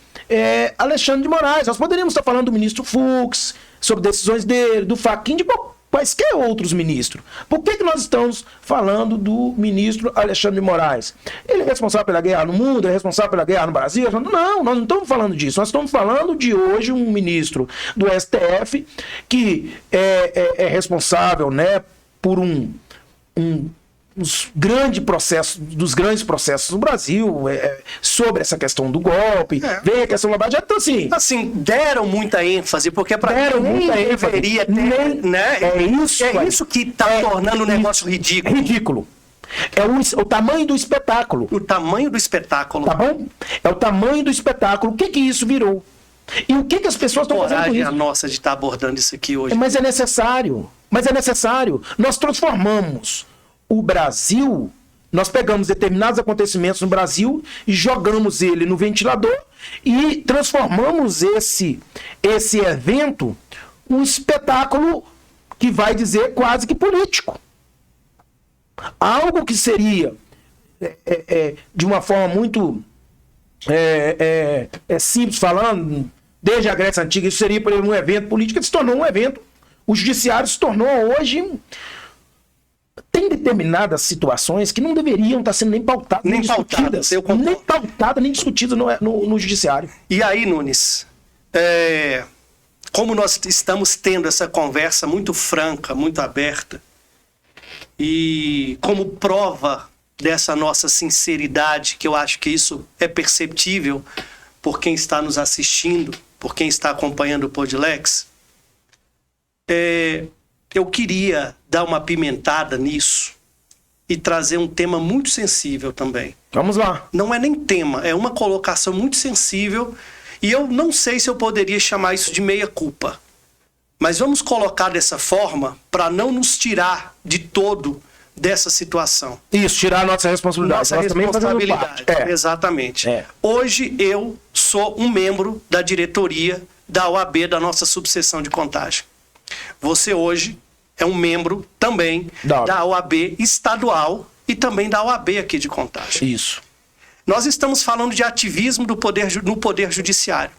Alexandre de Moraes. Nós poderíamos estar falando do ministro Fux, sobre decisões dele, do Fachin, de quaisquer outros ministros. Por que nós estamos falando do ministro Alexandre de Moraes? Ele é responsável pela guerra no mundo, é responsável pela guerra no Brasil? Não, nós não estamos falando disso. Nós estamos falando de hoje um ministro do STF que é responsável, né, por dos grandes processos no Brasil, sobre essa questão do golpe, vem a questão da Lava Jato, então assim, deram muita ênfase, porque para deveria ter, né? Isso que está tornando o negócio ridículo. Ridículo. É o tamanho do espetáculo. O tamanho do espetáculo. Tá bom? É o tamanho do espetáculo. O que isso virou? E o que as pessoas estão fazendo com isso? A nossa de estar abordando isso aqui hoje. Mas é necessário. Nós transformamos o Brasil, nós pegamos determinados acontecimentos no Brasil e jogamos ele no ventilador e transformamos esse evento um espetáculo que vai dizer quase que político. Algo que seria, de uma forma muito simples falando, desde a Grécia Antiga, isso seria, por exemplo, um evento político, que se tornou um evento. O judiciário se tornou hoje... Tem determinadas situações que não deveriam estar sendo nem pautadas, nem discutidas. Nem pautadas, nem discutidas no judiciário. E aí, Nunes, como nós estamos tendo essa conversa muito franca, muito aberta, e como prova dessa nossa sinceridade, que eu acho que isso é perceptível por quem está nos assistindo, por quem está acompanhando o Podlex, eu queria dar uma pimentada nisso e trazer um tema muito sensível também. Vamos lá. Não é nem tema, é uma colocação muito sensível e eu não sei se eu poderia chamar isso de meia-culpa. Mas vamos colocar dessa forma para não nos tirar de todo dessa situação. Isso, tirar a nossa responsabilidade. Nossa responsabilidade, exatamente. Hoje eu sou um membro da diretoria da OAB, da nossa subseção de Contagem. Você hoje é um membro também da OAB estadual e também da OAB aqui de Contagem. Isso. Nós estamos falando de ativismo no Poder Judiciário.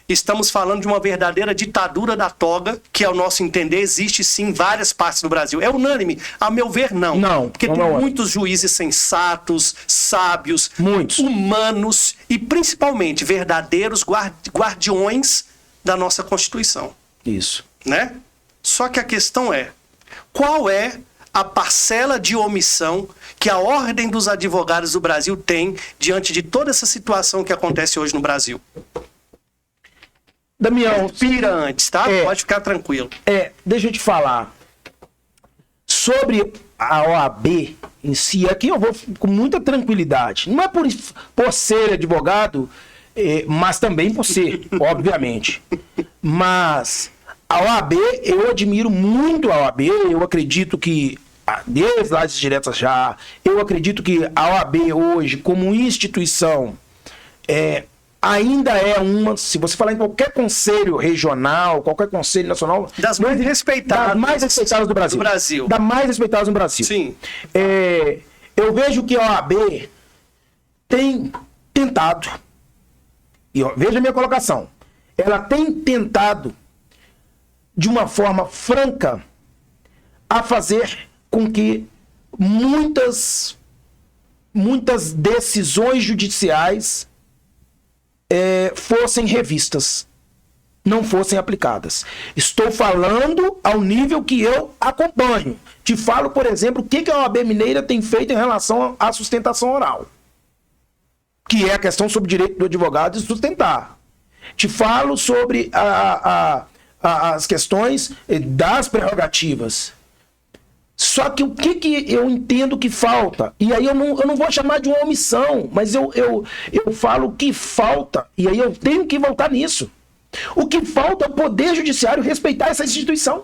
Estamos falando de uma verdadeira ditadura da toga, que, ao nosso entender, existe sim em várias partes do Brasil. É unânime? A meu ver, não. Não. Porque tem muitos juízes sensatos, sábios, humanos e, principalmente, verdadeiros guardiões da nossa Constituição. Isso. Né? Só que a questão é, qual é a parcela de omissão que a Ordem dos Advogados do Brasil tem diante de toda essa situação que acontece hoje no Brasil? Damião, respira antes, tá? Pode ficar tranquilo. Deixa eu te falar. Sobre a OAB em si, aqui eu vou com muita tranquilidade. Não é por ser advogado, mas também por ser, obviamente. Mas... a OAB, eu admiro muito a OAB, eu acredito que, desde lá de diretas já, eu acredito que a OAB hoje, como instituição, ainda é uma, se você falar em qualquer conselho regional, qualquer conselho nacional... das mais respeitadas. Das mais respeitadas do Brasil. Das mais respeitadas no Brasil. Sim. Eu vejo que a OAB tem tentado, e veja a minha colocação, ela tem tentado de uma forma franca a fazer com que muitas decisões judiciais fossem revistas, não fossem aplicadas. Estou falando ao nível que eu acompanho. Te falo, por exemplo, o que a OAB Mineira tem feito em relação à sustentação oral, que é a questão sobre o direito do advogado de sustentar. Te falo sobre as questões das prerrogativas. Só que o que eu entendo que falta? E aí eu não vou chamar de uma omissão, mas eu falo que falta, e aí eu tenho que voltar nisso. O que falta é o Poder Judiciário respeitar essa instituição.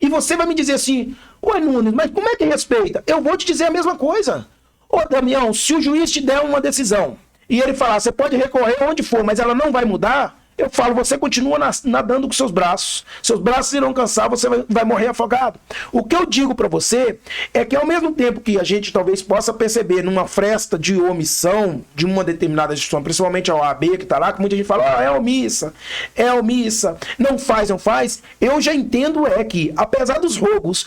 E você vai me dizer assim, ué, Nunes, mas como é que respeita? Eu vou te dizer a mesma coisa. Ô, Damião, se o juiz te der uma decisão e ele falar, você pode recorrer onde for, mas ela não vai mudar, eu falo, você continua nadando com seus braços irão cansar, você vai morrer afogado. O que eu digo para você é que ao mesmo tempo que a gente talvez possa perceber numa fresta de omissão de uma determinada instituição, principalmente a OAB que está lá, que muita gente fala, é omissa, não faz, eu já entendo que, apesar dos rogos,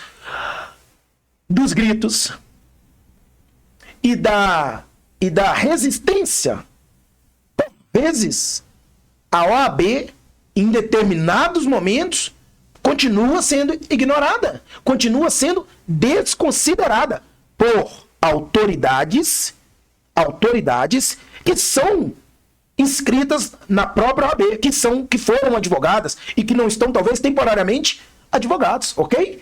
dos gritos e da resistência, por vezes, a OAB, em determinados momentos, continua sendo ignorada, continua sendo desconsiderada por autoridades que são inscritas na própria OAB, que foram advogadas e que não estão, talvez, temporariamente advogados, ok?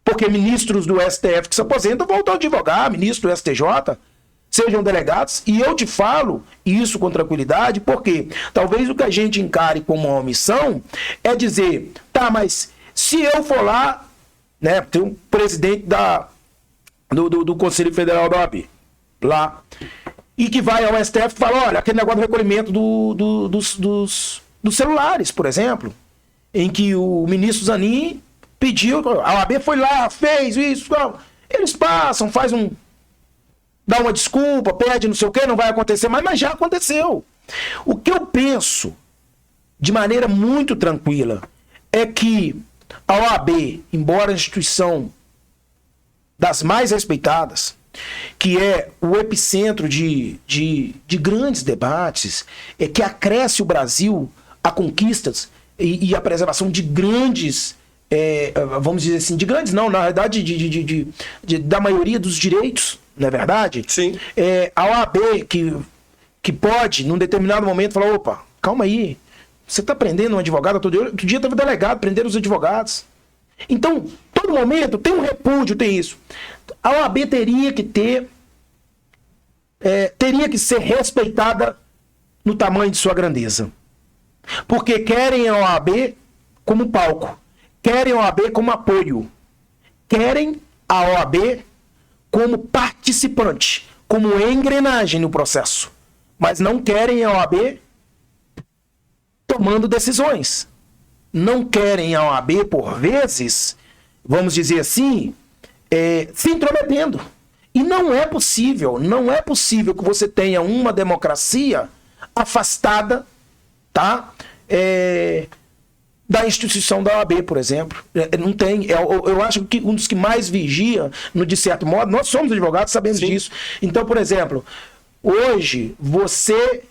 Porque ministros do STF que se aposentam voltam a advogar, ministro do STJ, sejam delegados, e eu te falo isso com tranquilidade, porque talvez o que a gente encare como uma omissão é dizer, tá, mas se eu for lá, né, tem um presidente do Conselho Federal da OAB, lá, e que vai ao STF e fala, olha, aquele negócio do recolhimento dos celulares, por exemplo, em que o ministro Zanin pediu, a OAB foi lá, fez isso, eles passam, dá uma desculpa, pede não sei o que, não vai acontecer mais, mas já aconteceu. O que eu penso, de maneira muito tranquila, é que a OAB, embora a instituição das mais respeitadas, que é o epicentro de grandes debates, é que acresce o Brasil a conquistas e a preservação de grandes, vamos dizer assim, de grandes não, na verdade, da maioria dos direitos, não é verdade? Sim. A OAB que pode, num determinado momento, falar, opa, calma aí, você está prendendo um advogado, outro dia teve delegado prender os advogados. Então, todo momento tem um repúdio, tem isso. A OAB teria que ser respeitada no tamanho de sua grandeza. Porque querem a OAB como palco, querem a OAB como apoio, querem a OAB como participante, como engrenagem no processo, mas não querem a OAB tomando decisões. Não querem a OAB, por vezes, vamos dizer assim, se intrometendo. E não é possível que você tenha uma democracia afastada, tá? Da instituição da OAB, por exemplo. Não tem. Eu acho que um dos que mais vigia, de certo modo, nós somos advogados, sabemos Sim. disso. Então, por exemplo, hoje, você,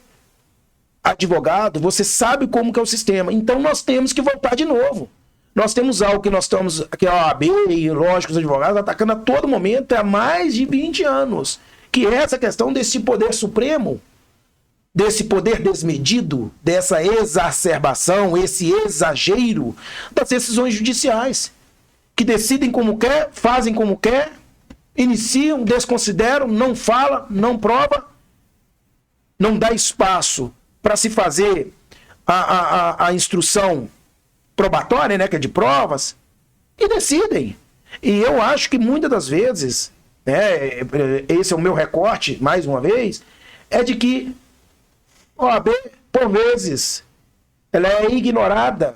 advogado, você sabe como que é o sistema. Então, nós temos que voltar de novo. Nós temos algo que a OAB e, lógico, os advogados atacando a todo momento há mais de 20 anos, que é essa questão desse poder supremo, desse poder desmedido, dessa exacerbação, esse exagero das decisões judiciais, que decidem como quer, fazem como quer, iniciam, desconsideram, não fala, não prova, não dá espaço para se fazer a instrução probatória, né, que é de provas, e decidem. E eu acho que muitas das vezes, né, esse é o meu recorte, mais uma vez, é de que a OAB, por vezes, ela é ignorada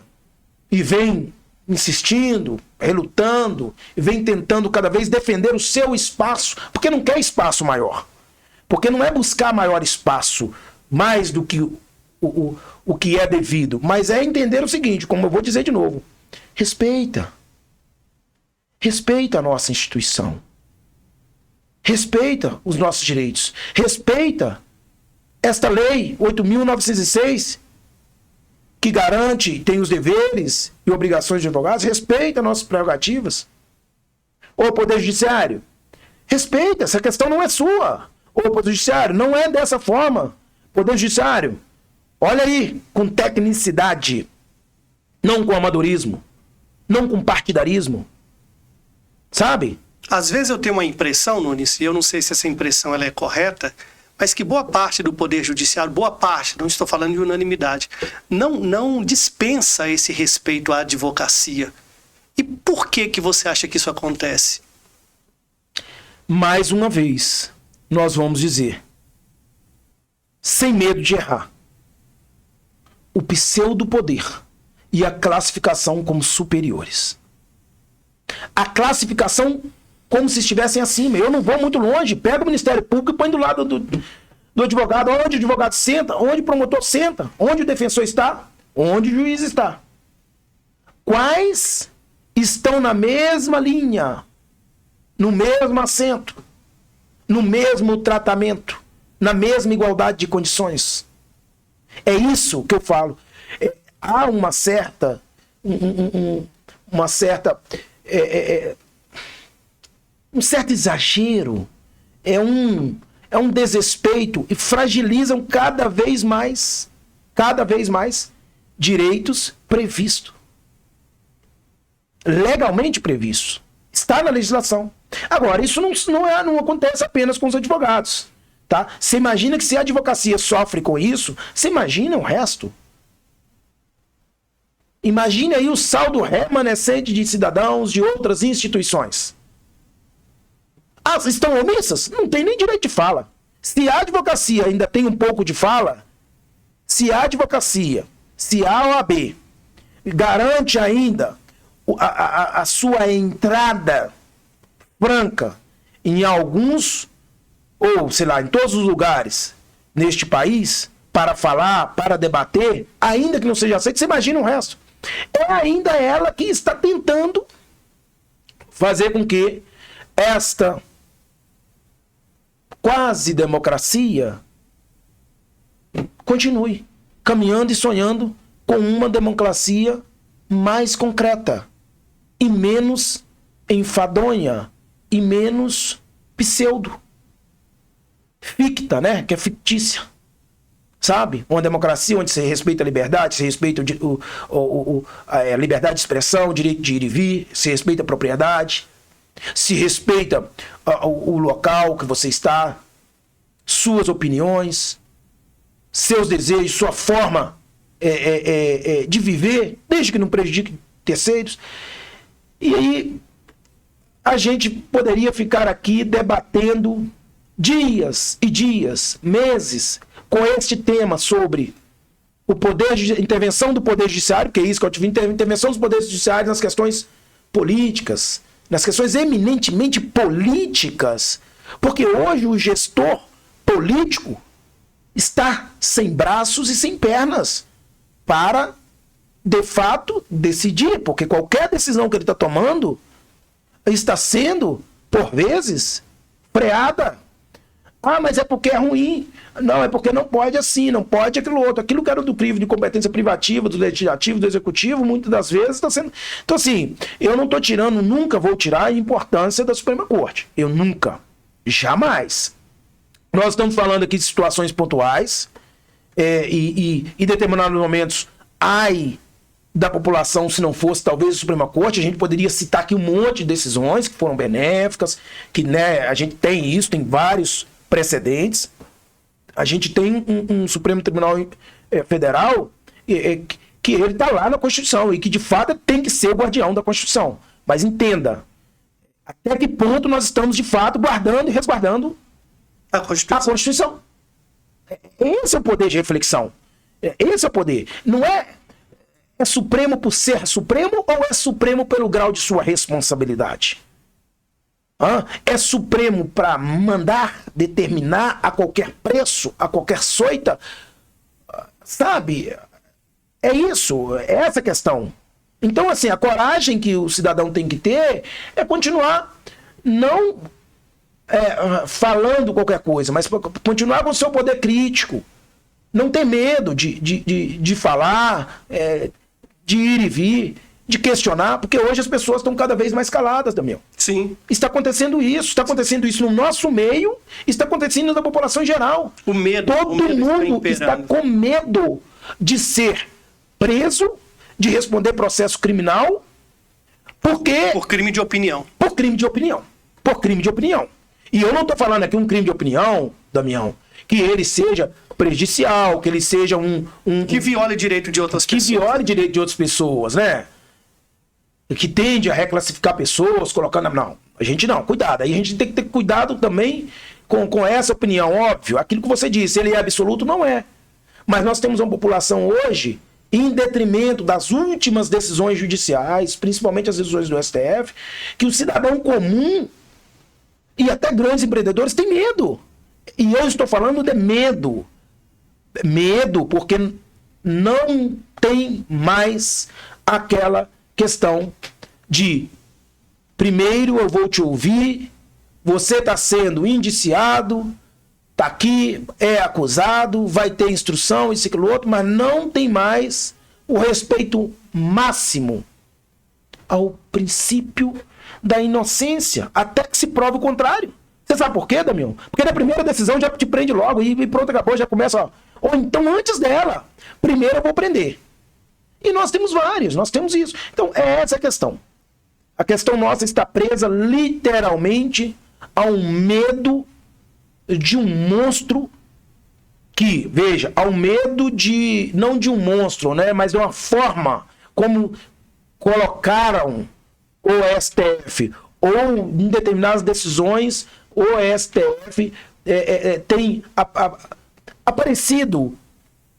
e vem insistindo, relutando, e vem tentando cada vez defender o seu espaço, porque não quer espaço maior. Porque não é buscar maior espaço, mais do que o que é devido, mas é entender o seguinte, como eu vou dizer de novo, respeita a nossa instituição, respeita os nossos direitos, respeita esta lei 8.906, que garante e tem os deveres e obrigações de advogados, respeita nossas prerrogativas. O Poder Judiciário, respeita, essa questão não é sua. O Poder Judiciário, não é dessa forma. Poder Judiciário, olha aí, com tecnicidade, não com amadorismo, não com partidarismo. Sabe? Às vezes eu tenho uma impressão, Nunes, e eu não sei se essa impressão ela é correta, mas que boa parte do Poder Judiciário, boa parte, não estou falando de unanimidade, não dispensa esse respeito à advocacia. E por que você acha que isso acontece? Mais uma vez, nós vamos dizer, sem medo de errar, o pseudo-poder e a classificação como superiores. A classificação como se estivessem acima. Eu não vou muito longe. Pega o Ministério Público e põe do lado do advogado. Onde o advogado senta, onde o promotor senta, onde o defensor está, onde o juiz está. Quais estão na mesma linha, no mesmo assento, no mesmo tratamento, na mesma igualdade de condições? É isso que eu falo. Há uma certa... um certo exagero, é um desrespeito, e fragilizam cada vez mais direitos previstos, legalmente previstos, está na legislação. Agora, isso não acontece apenas com os advogados, tá? Você imagina que se a advocacia sofre com isso, você imagina o resto. Imagine aí o saldo remanescente de cidadãos de outras instituições. Estão omissas? Não tem nem direito de fala. Se a advocacia ainda tem um pouco de fala, se a OAB garante ainda a sua entrada franca em alguns, ou sei lá, em todos os lugares neste país, para falar, para debater, ainda que não seja aceito, você imagina o resto. É ainda ela que está tentando fazer com que esta quase democracia continue caminhando e sonhando com uma democracia mais concreta e menos enfadonha e menos pseudo. Ficta, né? Que é fictícia. Sabe? Uma democracia onde se respeita a liberdade, se respeita a liberdade de expressão, o direito de ir e vir, se respeita a propriedade, se respeita o local que você está, suas opiniões, seus desejos, sua forma de viver, desde que não prejudique terceiros. E aí a gente poderia ficar aqui debatendo dias e dias, meses, com este tema sobre intervenção do Poder Judiciário, que é isso que eu tive, intervenção dos poderes judiciários nas questões políticas, nas questões eminentemente políticas, porque hoje o gestor político está sem braços e sem pernas para, de fato, decidir, porque qualquer decisão que ele está tomando está sendo, por vezes, freada. Ah, mas é porque é ruim. Não, é porque não pode assim, não pode aquilo outro. Aquilo que era do crivo de competência privativa, do legislativo, do executivo, muitas das vezes está sendo... Então, assim, eu não estou tirando, nunca vou tirar a importância da Suprema Corte. Eu nunca. Jamais. Nós estamos falando aqui de situações pontuais e em determinados momentos, ai da população, se não fosse talvez a Suprema Corte, a gente poderia citar aqui um monte de decisões que foram benéficas, que, né, a gente tem isso, tem vários precedentes. A gente tem um Supremo Tribunal Federal que ele está lá na Constituição e que de fato tem que ser o guardião da Constituição. Mas entenda, até que ponto nós estamos de fato guardando e resguardando a Constituição. Esse é o poder de reflexão. Esse é o poder. Não é supremo por ser supremo ou é supremo pelo grau de sua responsabilidade? É supremo para mandar, determinar a qualquer preço, a qualquer soita? Sabe? É isso, é essa a questão. Então, assim, a coragem que o cidadão tem que ter é continuar não falando qualquer coisa, mas continuar com o seu poder crítico. Não ter medo de falar, de ir e vir, de questionar, porque hoje as pessoas estão cada vez mais caladas, Damião. Sim. Está acontecendo isso no nosso meio, está acontecendo na população em geral. O medo. Todo mundo está com medo de ser preso, de responder processo criminal, Porque... Por crime de opinião. Por crime de opinião. Por crime de opinião. E eu não estou falando aqui um crime de opinião, Damião, que ele seja prejudicial, que ele seja que viole direito de outras pessoas. Que viole direito de outras pessoas, né? Que tende a reclassificar pessoas, colocando... Não, a gente não, cuidado. Aí a gente tem que ter cuidado também com essa opinião, óbvio. Aquilo que você disse, ele é absoluto? Não é. Mas nós temos uma população hoje, em detrimento das últimas decisões judiciais, principalmente as decisões do STF, que o cidadão comum e até grandes empreendedores têm medo. E eu estou falando de medo. Medo porque não tem mais aquela questão de primeiro eu vou te ouvir, você está sendo indiciado, está aqui, é acusado, vai ter instrução, isso e aquilo outro, mas não tem mais o respeito máximo ao princípio da inocência, até que se prove o contrário. Você sabe por quê, Damião? Porque na primeira decisão já te prende logo e pronto, acabou, já começa, ó. Ou então antes dela, primeiro eu vou prender. E nós temos vários, nós temos isso. Então, essa é a questão. A questão nossa está presa literalmente a um medo de um monstro que, veja, ao medo de, não de um monstro, né, mas de uma forma como colocaram o STF, ou em determinadas decisões, o STF tem aparecido,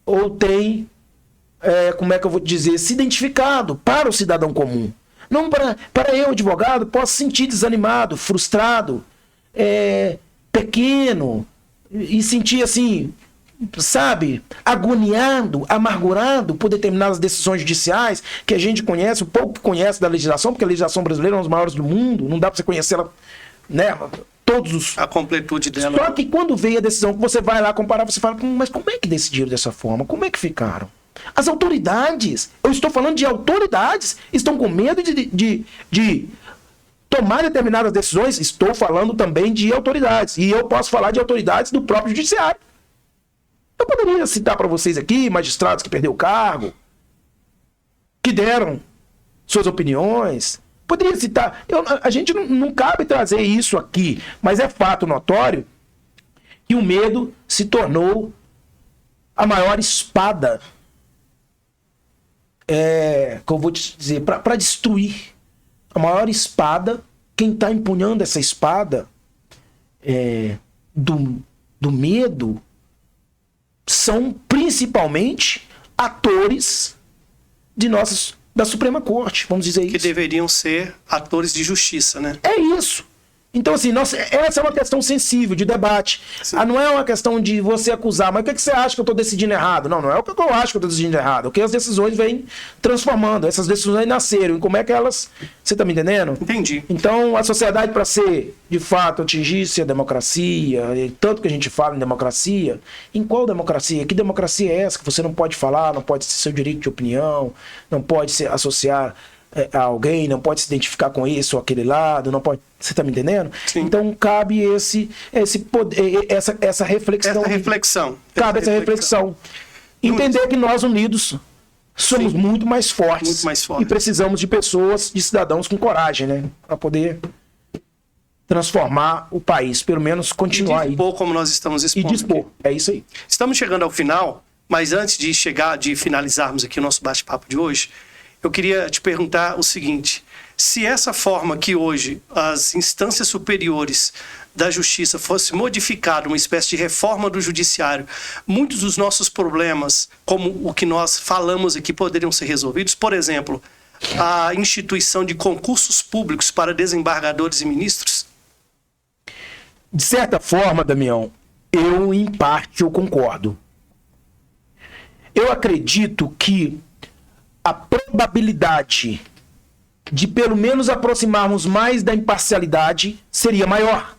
ou tem, como é que eu vou dizer, se identificado para o cidadão comum. Não para eu, advogado, posso sentir desanimado, frustrado, pequeno, e sentir assim, sabe, agoniado, amargurado por determinadas decisões judiciais que a gente conhece, o pouco que conhece da legislação, porque a legislação brasileira é uma das maiores do mundo, não dá para você conhecer ela, né, a completude dela. Só que quando veio a decisão que você vai lá comparar, você fala, mas como é que decidiram dessa forma? Como é que ficaram? As autoridades, eu estou falando de autoridades, estão com medo de tomar determinadas decisões. Estou falando também de autoridades. E eu posso falar de autoridades do próprio judiciário. Eu poderia citar para vocês aqui magistrados que perderam o cargo, que deram suas opiniões. Poderia citar. A gente não cabe trazer isso aqui, mas é fato notório que o medo se tornou a maior espada, que eu vou te dizer, para destruir. A maior espada, quem está empunhando essa espada do medo são principalmente atores da Suprema Corte, vamos dizer isso. Que deveriam ser atores de justiça, né? É isso. Então, assim, essa é uma questão sensível, de debate. Não é uma questão de você acusar, mas o que você acha que eu estou decidindo errado? Não é o que eu acho que eu estou decidindo errado. O que as decisões vêm transformando. Essas decisões nasceram. E como é que elas... Você está me entendendo? Entendi. Então, a sociedade, para ser, de fato, atingisse a democracia, tanto que a gente fala em democracia, em qual democracia? Que democracia é essa que você não pode falar, não pode ser seu direito de opinião, não pode se associar a alguém, não pode se identificar com esse ou aquele lado, não pode... Você está me entendendo? Sim. Então cabe esse poder, essa reflexão. Cabe essa reflexão. Entender que nós unidos somos muito mais fortes. E precisamos de pessoas, de cidadãos com coragem, né? Para poder transformar o país, pelo menos continuar e dispor como nós estamos expondo. E dispor, é isso aí. Estamos chegando ao final, mas antes de finalizarmos aqui o nosso bate-papo de hoje, eu queria te perguntar o seguinte: se essa forma que hoje as instâncias superiores da justiça fosse modificada, uma espécie de reforma do judiciário, muitos dos nossos problemas, como o que nós falamos aqui, poderiam ser resolvidos. Por exemplo, a instituição de concursos públicos para desembargadores e ministros? De certa forma, Damião, em parte, eu concordo. Eu acredito que a probabilidade de pelo menos aproximarmos mais da imparcialidade seria maior.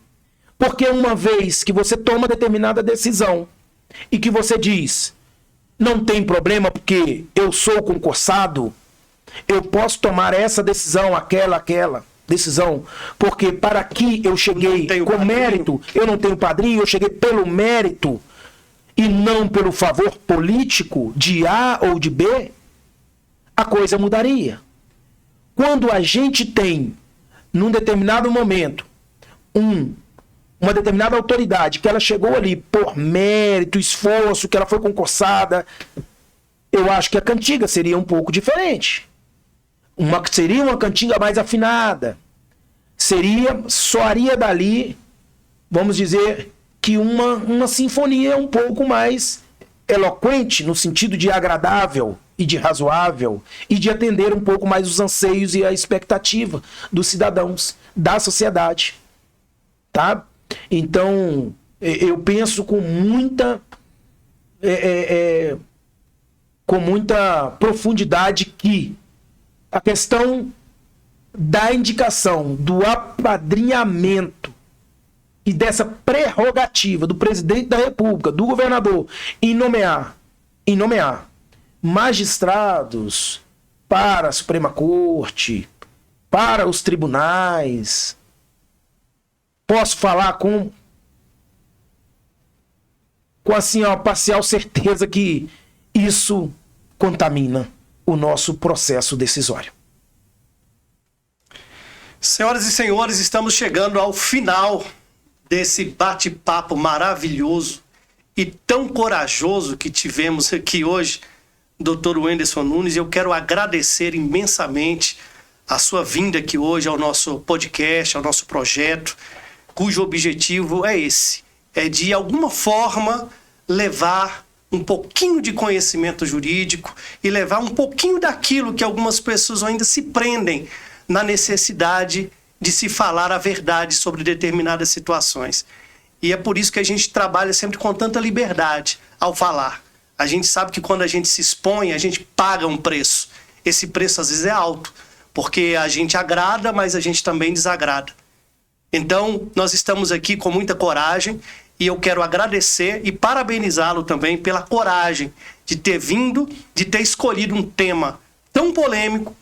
Porque uma vez que você toma determinada decisão e que você diz, não tem problema porque eu sou concursado, eu posso tomar essa decisão, aquela decisão, porque para aqui eu cheguei com mérito, eu não tenho padrinho, eu cheguei pelo mérito e não pelo favor político de A ou de B, a coisa mudaria. quando a gente tem, num determinado momento, uma determinada autoridade, que ela chegou ali por mérito, esforço, que ela foi concursada, eu acho que a cantiga seria um pouco diferente. Seria uma cantiga mais afinada. Soaria dali, vamos dizer, que uma sinfonia um pouco mais eloquente, no sentido de agradável e de razoável, e de atender um pouco mais os anseios e a expectativa dos cidadãos, da sociedade. Tá? Então, eu penso com muita profundidade que a questão da indicação, do apadrinhamento e dessa prerrogativa do presidente da República, do governador, em nomear magistrados para a Suprema Corte, para os tribunais. Posso falar com assim, uma parcial certeza que isso contamina o nosso processo decisório. Senhoras e senhores, estamos chegando ao final desse bate-papo maravilhoso e tão corajoso que tivemos aqui hoje, Dr. Wenderson Nunes. Eu quero agradecer imensamente a sua vinda aqui hoje ao nosso podcast, ao nosso projeto, cujo objetivo é esse, é de alguma forma levar um pouquinho de conhecimento jurídico e levar um pouquinho daquilo que algumas pessoas ainda se prendem na necessidade de se falar a verdade sobre determinadas situações. E é por isso que a gente trabalha sempre com tanta liberdade ao falar. A gente sabe que quando a gente se expõe, a gente paga um preço. Esse preço às vezes é alto, porque a gente agrada, mas a gente também desagrada. Então, nós estamos aqui com muita coragem e eu quero agradecer e parabenizá-lo também pela coragem de ter vindo, de ter escolhido um tema tão polêmico,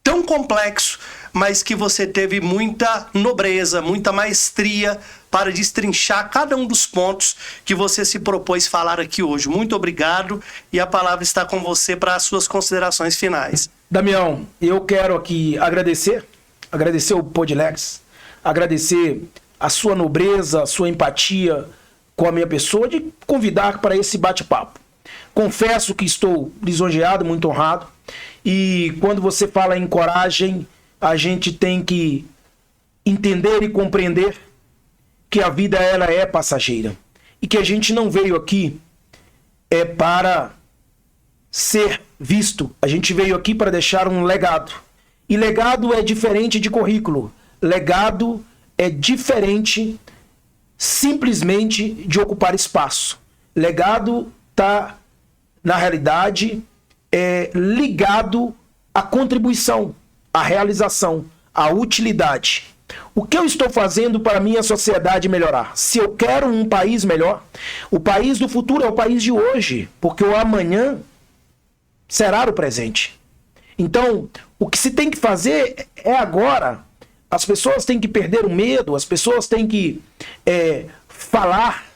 tão complexo, mas que você teve muita nobreza, muita maestria para destrinchar cada um dos pontos que você se propôs falar aqui hoje. Muito obrigado e a palavra está com você para as suas considerações finais. Damião, eu quero aqui agradecer o Podlex, agradecer a sua nobreza, a sua empatia com a minha pessoa, de convidar para esse bate-papo. Confesso que estou lisonjeado, muito honrado, e quando você fala em coragem, a gente tem que entender e compreender que a vida ela é passageira e que a gente não veio aqui para ser visto, a gente veio aqui para deixar um legado. E legado é diferente de currículo. Legado é diferente simplesmente de ocupar espaço. Legado está, na realidade, ligado à contribuição, à realização, à utilidade. O que eu estou fazendo para a minha sociedade melhorar? Se eu quero um país melhor, o país do futuro é o país de hoje, porque o amanhã será o presente. Então, o que se tem que fazer é agora. As pessoas têm que perder o medo, as pessoas têm que falar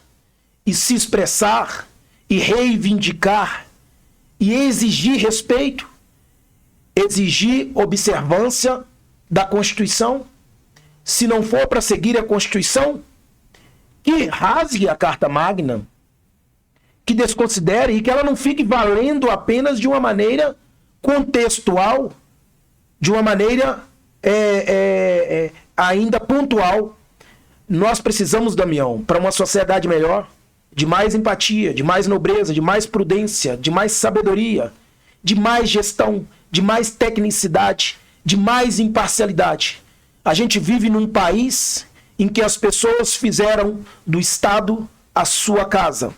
e se expressar e reivindicar e exigir respeito, exigir observância da Constituição. Se não for para seguir a Constituição, que rasgue a Carta Magna, que desconsidere e que ela não fique valendo apenas de uma maneira contextual, de uma maneira ainda pontual. Nós precisamos, Damião, para uma sociedade melhor, de mais empatia, de mais nobreza, de mais prudência, de mais sabedoria, de mais gestão, de mais tecnicidade, de mais imparcialidade. A gente vive num país em que as pessoas fizeram do Estado a sua casa.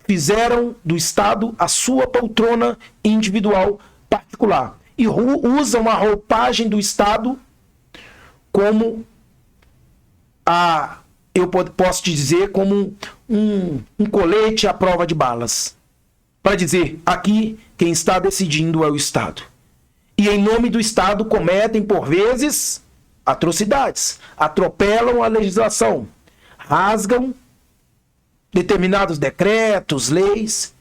Fizeram do Estado a sua poltrona individual particular. E usam a roupagem do Estado como eu posso te dizer, como um colete à prova de balas. Para dizer, aqui quem está decidindo é o Estado. E em nome do Estado cometem, por vezes, atrocidades. Atropelam a legislação. Rasgam determinados decretos, leis,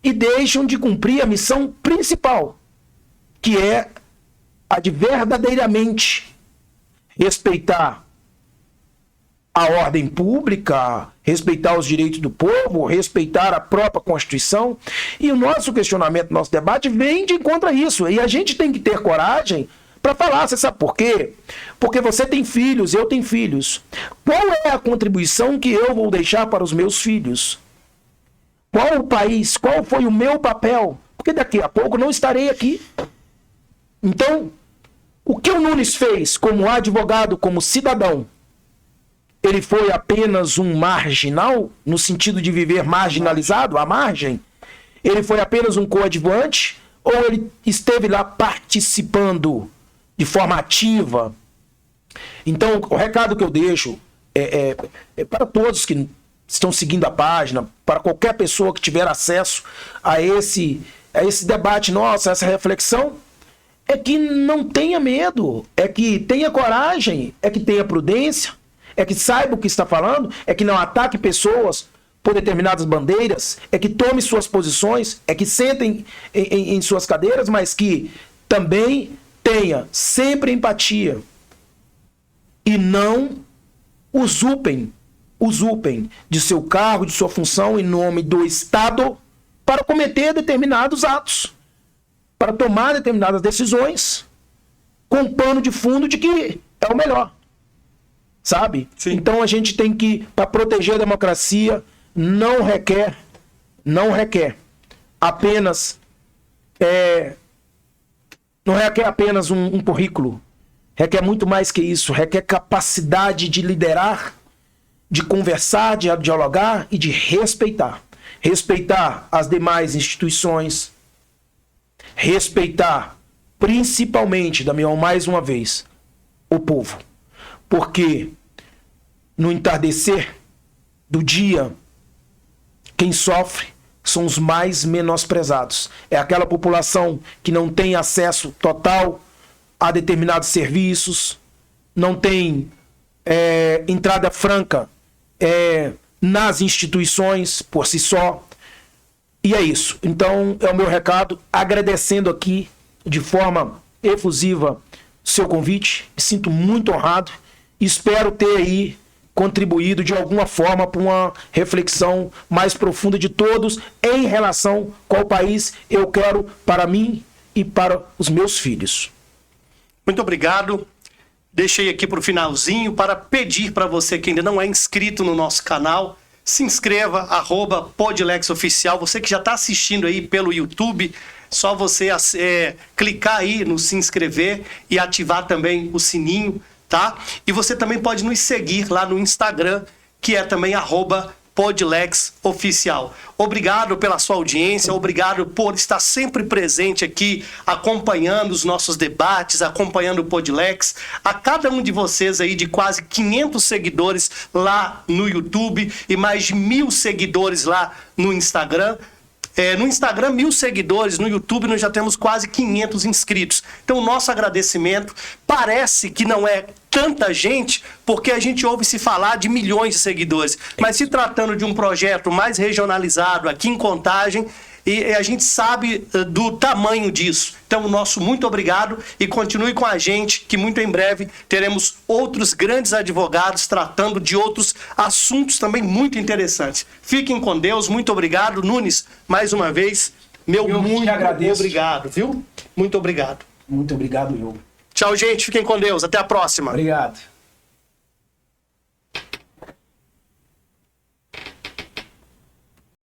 e deixam de cumprir a missão principal, que é há de verdadeiramente respeitar a ordem pública, respeitar os direitos do povo, respeitar a própria Constituição. E o nosso questionamento, nosso debate vem de encontro a isso. E a gente tem que ter coragem para falar. Você sabe por quê? Porque você tem filhos, eu tenho filhos. Qual é a contribuição que eu vou deixar para os meus filhos? Qual o país? Qual foi o meu papel? Porque daqui a pouco não estarei aqui. Então, o que o Nunes fez como advogado, como cidadão, ele foi apenas um marginal, no sentido de viver marginalizado, à margem? Ele foi apenas um coadjuvante? Ou ele esteve lá participando de forma ativa? Então, o recado que eu deixo é para todos que estão seguindo a página, para qualquer pessoa que tiver acesso a esse debate nosso, a essa reflexão, é que não tenha medo, é que tenha coragem, é que tenha prudência, é que saiba o que está falando, é que não ataque pessoas por determinadas bandeiras, é que tome suas posições, é que sentem em suas cadeiras, mas que também tenha sempre empatia e não usurpem de seu cargo, de sua função em nome do Estado para cometer determinados atos, para tomar determinadas decisões com pano de fundo de que é o melhor. Sabe? Sim. Então a gente tem que, para proteger a democracia, não requer apenas um currículo, requer muito mais que isso, requer capacidade de liderar, de conversar, de dialogar e de respeitar as demais instituições, respeitar principalmente, Damião, mais uma vez, o povo. Porque no entardecer do dia, quem sofre são os mais menosprezados. É aquela população que não tem acesso total a determinados serviços, não tem entrada franca nas instituições por si só. E é isso. Então, é o meu recado, agradecendo aqui de forma efusiva seu convite. Me sinto muito honrado. Espero ter aí contribuído de alguma forma para uma reflexão mais profunda de todos em relação a qual país eu quero para mim e para os meus filhos. Muito obrigado. Deixei aqui para o finalzinho para pedir para você que ainda não é inscrito no nosso canal, se inscreva, @PodLexOficial. Você que já está assistindo aí pelo YouTube, só você clicar aí no se inscrever e ativar também o sininho, tá? E você também pode nos seguir lá no Instagram, que é também @PodLexOficial. Obrigado pela sua audiência, obrigado por estar sempre presente aqui, acompanhando os nossos debates, acompanhando o Podlex. A cada um de vocês aí, de quase 500 seguidores lá no YouTube e mais de 1000 seguidores lá no Instagram. No Instagram, 1000 seguidores, no YouTube nós já temos quase 500 inscritos. Então o nosso agradecimento, parece que não é tanta gente, porque a gente ouve se falar de milhões de seguidores, mas se tratando de um projeto mais regionalizado aqui em Contagem, e a gente sabe do tamanho disso. Então, o nosso muito obrigado e continue com a gente, que muito em breve teremos outros grandes advogados tratando de outros assuntos também muito interessantes. Fiquem com Deus, muito obrigado. Nunes, mais uma vez, eu muito obrigado, viu? Muito obrigado. Muito obrigado, eu. Tchau, gente. Fiquem com Deus. Até a próxima. Obrigado.